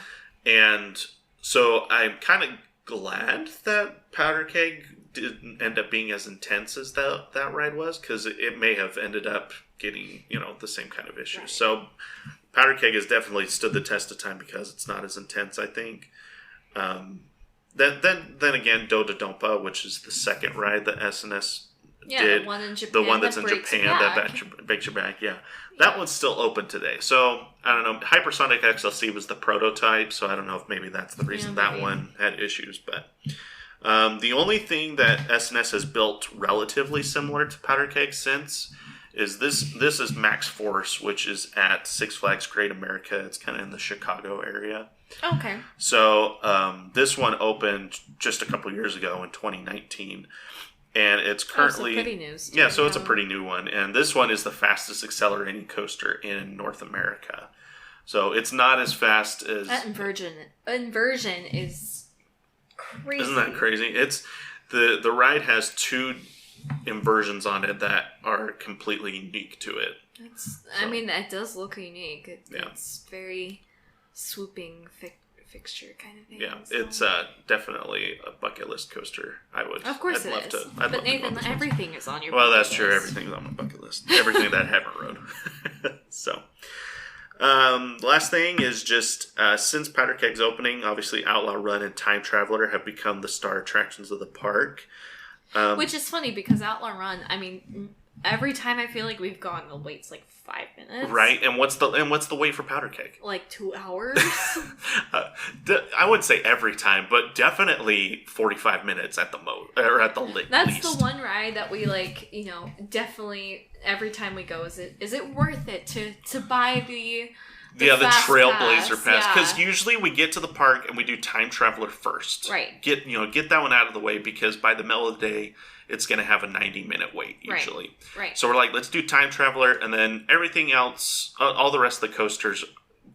And so I'm kind of glad that Powder Keg didn't end up being as intense as that ride was, because it may have ended up getting, the same kind of issues. Right. So Powder Keg has definitely stood the test of time because it's not as intense, I think. Then again, Dodonpa, which is the second ride that S&S did. The one in Japan. The one that's in Japan that breaks your back, yeah. That one's still open today. So, I don't know. Hypersonic XLC was the prototype, so I don't know if maybe that's the reason that one had issues. But the only thing that S&S has built relatively similar to Powder Keg since is this is Max Force, which is at Six Flags Great America. It's kind of in the Chicago area. Okay. So this one opened just a couple years ago in 2019. And it's currently... pretty new. Yeah, so it's a pretty new one. And this one is the fastest accelerating coaster in North America. So it's not as fast as... That inversion is crazy. Isn't that crazy? It's the ride has 2 inversions on it that are completely unique to it. I mean, that does look unique. It's very swooping fixture kind of thing. Yeah, so. It's definitely a bucket list coaster. Of course it is. But Nathan, everything is on your bucket list. Well, that's true. Everything's on my bucket list. Everything that I haven't rode. So, last thing is just since Powder Keg's opening, obviously Outlaw Run and Time Traveler have become the star attractions of the park. Which is funny because Outlaw Run, I mean, every time I feel like we've gone, the wait's like 5 minutes. Right, and what's the wait for Powder Keg? Like 2 hours. I wouldn't say every time, but definitely 45 minutes at the or at the least. That's the one ride that we definitely every time we go. Is it worth it to buy the Trailblazer Pass? Because usually we get to the park and we do Time Traveler first. Right. Get that one out of the way because by the middle of the day, it's going to have a 90-minute wait usually. Right. So we're like, let's do Time Traveler, and then everything else, all the rest of the coasters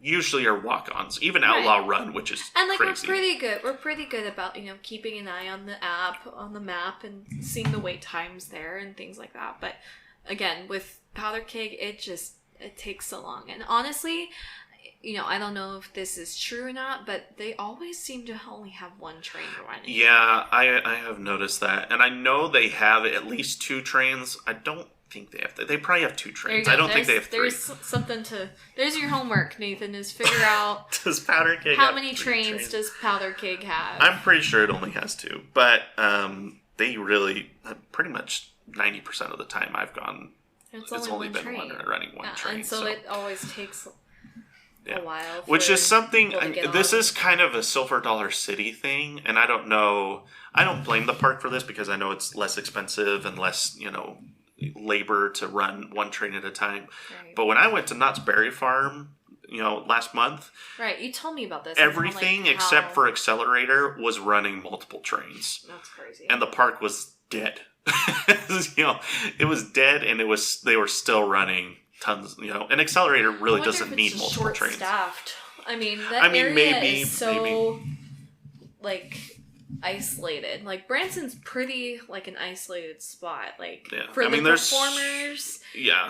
usually are walk-ons. Even Outlaw Run, which is crazy. We're pretty good. We're pretty good about keeping an eye on the app, on the map, and seeing the wait times there and things like that. But again, with Powder Keg, it takes so long. And honestly, I don't know if this is true or not, but they always seem to only have one train running. Yeah, I have noticed that. And I know they have at least 2 trains. I don't think they have... They probably have 2 trains. I don't think they have 3. There's your homework, Nathan, is figure out... Does Powder Keg how many trains does Powder Keg have? I'm pretty sure it only has 2. But they really, pretty much 90% of the time I've gone, it's only one been train. running one train. And so it always takes a while. Which is something, this on. is kind of a Silver Dollar City thing, and I don't know, I don't blame the park for this because I know it's less expensive and less, labor to run one train at a time. Right. But when I went to Knott's Berry Farm, last month. Right, you told me about this. Everything except for Accelerator was running multiple trains. That's crazy. And the park was dead. It was dead, and they were still running tons. An Accelerator really doesn't need multiple trains. Staffed. I mean, area is so isolated. Like Branson's pretty an isolated spot. For the performers,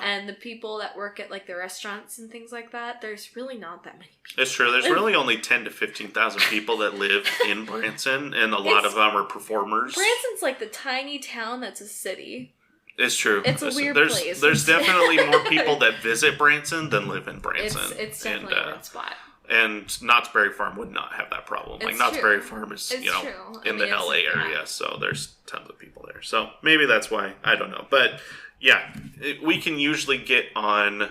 and the people that work at the restaurants and things like that. There's really not that many people. It's true. There's really only 10 to 15,000 people that live in Branson, and a lot of them are performers. Branson's the tiny town that's a city. It's true. It's a weird place. There's definitely more people that visit Branson than live in Branson. It's definitely a weird spot. And Knott's Berry Farm would not have that problem. Knott's Berry Farm is, in the LA area, so there's tons of people there. So maybe that's why. I don't know. But yeah, we can usually get on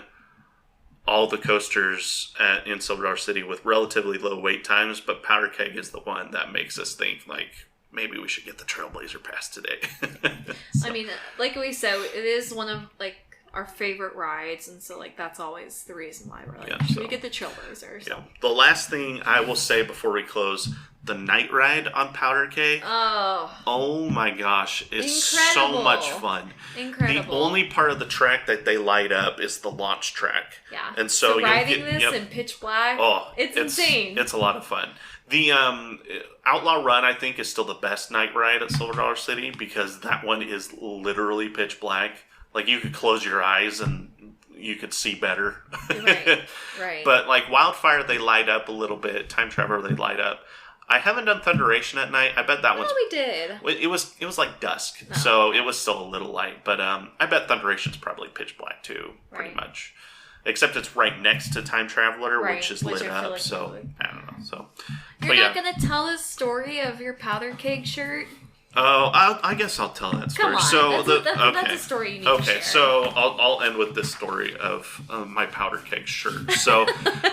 all the coasters in Silver Dollar City with relatively low wait times, but Powder Keg is the one that makes us think, maybe we should get the Trailblazer Pass today. So. I mean, like we said, it is one of, our favorite rides, and so that's always the reason why we're should we get the Trailblazer? So. Yeah. The last thing I will say before we close, the night ride on Powder Keg. Oh my gosh, it's so much fun. Incredible. The only part of the track that they light up is the launch track. Yeah. And so riding this in pitch black. Oh, it's insane. It's a lot of fun. The Outlaw Run, I think, is still the best night ride at Silver Dollar City because that one is literally pitch black. You could close your eyes and you could see better. Right. But Wildfire, they light up a little bit. Time Traveler, they light up. I haven't done Thunderation at night. I bet that one's... we did. It was dusk, so it was still a little light. But I bet Thunderation's probably pitch black too, pretty much. Except it's right next to Time Traveler, which is lit up. So I don't know. So you're not gonna tell us story of your Powder Keg shirt. Oh, I guess I'll tell that story. Come on. So that's a story you need to share. Okay, so I'll end with this story of my Powder Keg shirt. So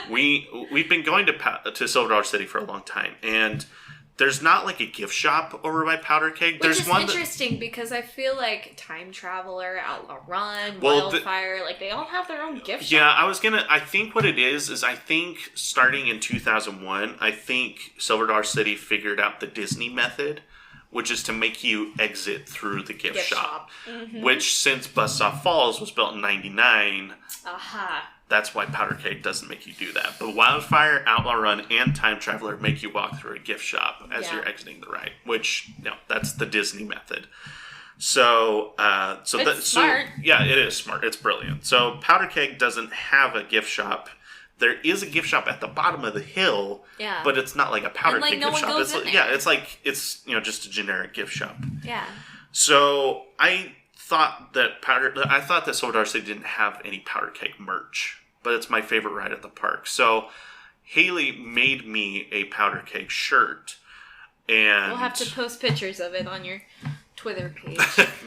we've been going to Silver Dollar City for a long time, and there's not a gift shop over by Powder Keg. Which is interesting because I feel like Time Traveler, Outlaw Run, Wildfire, they all have their own gift shop. Yeah, I think what it is I think starting in 2001, I think Silver Dollar City figured out the Disney method, which is to make you exit through the gift shop. Mm-hmm. Which, since Buzzsaw Falls was built in 99, that's why Powder Keg doesn't make you do that. But Wildfire, Outlaw Run, and Time Traveler make you walk through a gift shop as you're exiting the ride, which, that's the Disney method. So, smart. Yeah, it is smart. It's brilliant. So, Powder Keg doesn't have a gift shop. There is a gift shop at the bottom of the hill, but it's not a Powder Keg gift shop. It's just a generic gift shop. Yeah. So I thought that Silver Dollar City didn't have any Powder Keg merch, but it's my favorite ride at the park. So Haley made me a Powder Keg shirt, and we'll have to post pictures of it on your Twitter page.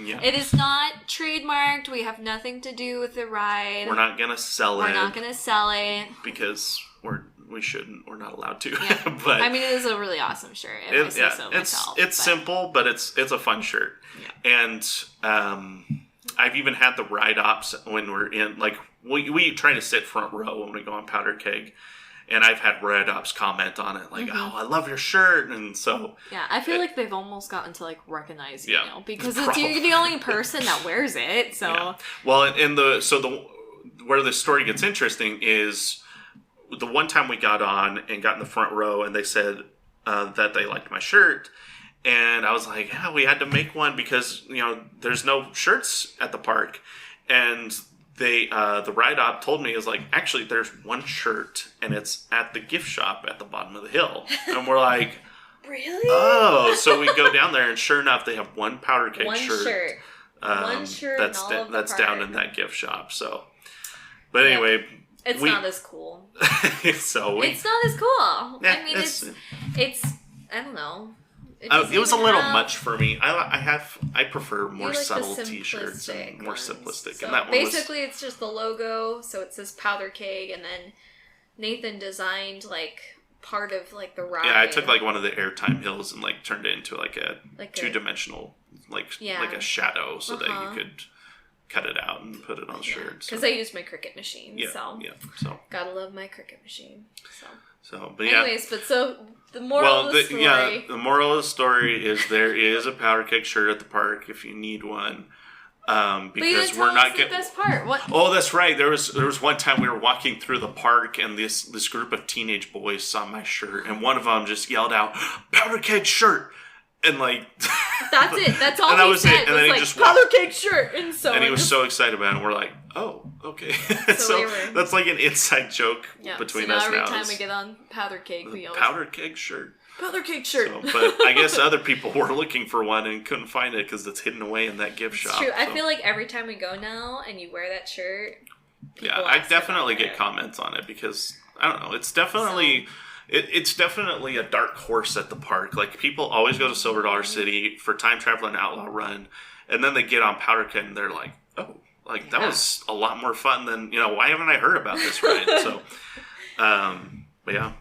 Yeah. It is not trademarked. We have nothing to do with the ride. We're not gonna sell it. We're not gonna sell it because we shouldn't. We're not allowed to. Yeah. But I mean, it is a really awesome shirt. It's simple, but it's a fun shirt. Yeah. And I've even had the ride ops when we're in we try to sit front row when we go on Powder Keg. And I've had Red Ops comment on it, oh, I love your shirt, and so... Yeah, I feel like they've almost gotten to, recognize you now, because you're the only person that wears it, so... Yeah. Well, where the story gets interesting is, the one time we got on and got in the front row, and they said that they liked my shirt, and I was like, yeah, we had to make one because, there's no shirts at the park, and... the ride op told me, actually, there's one shirt, and it's at the gift shop at the bottom of the hill. And we're like, really? Oh, so we go down there, and sure enough, they have one Powder Keg shirt. One shirt that's down in that gift shop. So, but anyway, it's not as cool. It's not as cool. Yeah, I mean, it's I don't know. it was a little much for me. I prefer more subtle the t-shirts and more simplistic. So and that one basically, it's just the logo. So it says Powder Keg, and then Nathan designed like part of like the ride. Yeah, I took like one of the Airtime hills and like turned it into like a two-dimensional like a shadow so that you could cut it out and put it on the shirt. Because I used my Cricut machine. So gotta love my Cricut machine. But anyways, the moral of the story. The moral of the story is there is a Powder Keg shirt at the park if you need one. Because we're not getting the best part. What? Oh, that's right. There was one time we were walking through the park and this group of teenage boys saw my shirt and one of them just yelled out, "Powder Keg shirt!" And like that's it. That's all he said. And then he like, just Powder Keg shirt, and he was so excited about it. And we're like, "Oh, okay." So that's like an inside joke between us now. Every time we get on Powder Keg, we always Powder Keg shirt. Powder Keg shirt. But I guess other people were looking for one and couldn't find it because it's hidden away in that gift shop. True. I feel like every time we go now and you wear that shirt, I definitely get comments on it because I don't know. It's definitely it's definitely a dark horse at the park. Like people always go to Silver Dollar City for Time Traveler and Outlaw Run, and then they get on Powder Keg and they're like, "Oh, like that was a lot more fun than why haven't I heard about this ride?" So, but yeah.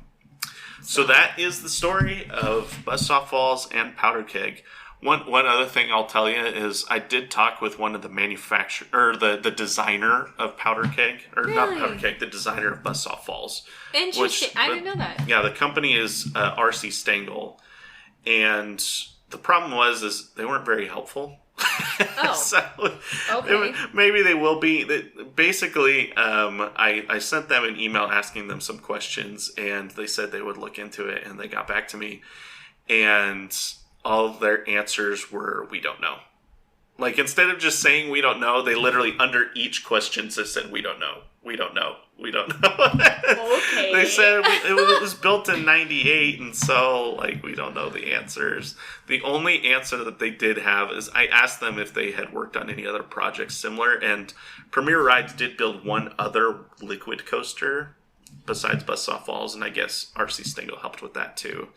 So that is the story of Buzzsaw Falls and Powder Keg. One other thing I'll tell you is I did talk with one of the the designer of Powder Keg, not Powder Keg, the designer of Buzzsaw Falls. Interesting. I didn't know that. Yeah, the company is R.C. Stengel, and the problem is they weren't very helpful. Oh, so, okay. Maybe they will be. Basically, I sent them an email asking them some questions, and they said they would look into it, and they got back to me, and all of their answers were, "We don't know." Like, instead of just saying "we don't know," they literally, under each question, just said, "We don't know. We don't know. We don't know." Okay. They said it was built in 98, and so, like, we don't know the answers. The only answer that they did have is I asked them if they had worked on any other projects similar, and Premier Rides did build one other liquid coaster besides Buzzsaw Falls, and I guess R.C. Stengel helped with that, too.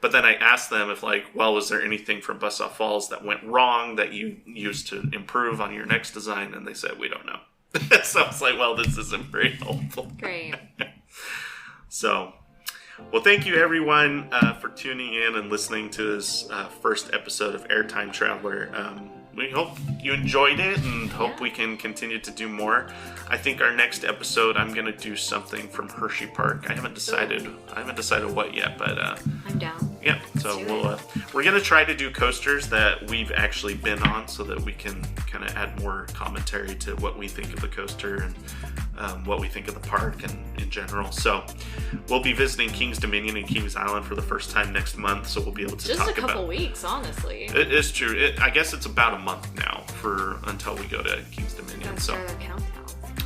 But then I asked them if, was there anything from Buzzsaw Falls that went wrong that you used to improve on your next design? And they said, "We don't know." So I was like, well, this isn't very helpful. Great. So, well, thank you, everyone, for tuning in and listening to this first episode of Airtime Traveler. We hope you enjoyed it and hope we can continue to do more. I think our next episode, I'm going to do something from Hershey Park. I haven't decided what yet, but I'm down. Yeah, so we're going to try to do coasters that we've actually been on so that we can kind of add more commentary to what we think of the coaster and what we think of the park and in general. So we'll be visiting Kings Dominion and Kings Island for the first time next month, so we'll be able to talk about... Just a couple weeks, honestly. It is true. I guess it's about a month now until we go to Kings Dominion. Gotta start our countdown.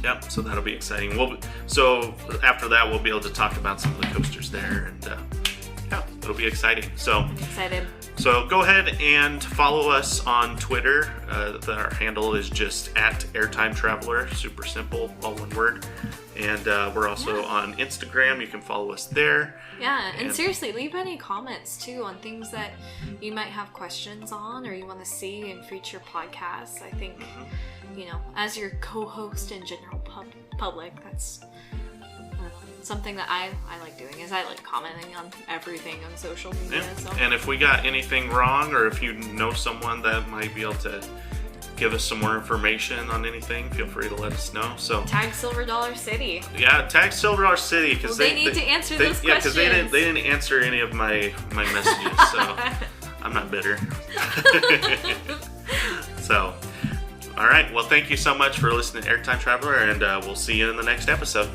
Yep, so that'll be exciting. So after that, we'll be able to talk about some of the coasters there, and it'll be exciting. So excited. So go ahead and follow us on Twitter. Our handle is just @Airtime Traveler. Super simple, all one word. And we're also on Instagram. You can follow us there. Yeah, and seriously, leave any comments too on things that you might have questions on or you want to see in future podcasts. I think, as your co-host and general public, that's something that I like doing is I like commenting on everything on social media. Yeah. So. And if we got anything wrong or if you know someone that might be able to give us some more information on anything, feel free to let us know. So tag Silver Dollar City. Yeah, tag Silver Dollar City because they need to answer those questions. Yeah, because they didn't answer any of my messages, so I'm not bitter. So, all right. Well, thank you so much for listening to Airtime Traveler, and we'll see you in the next episode.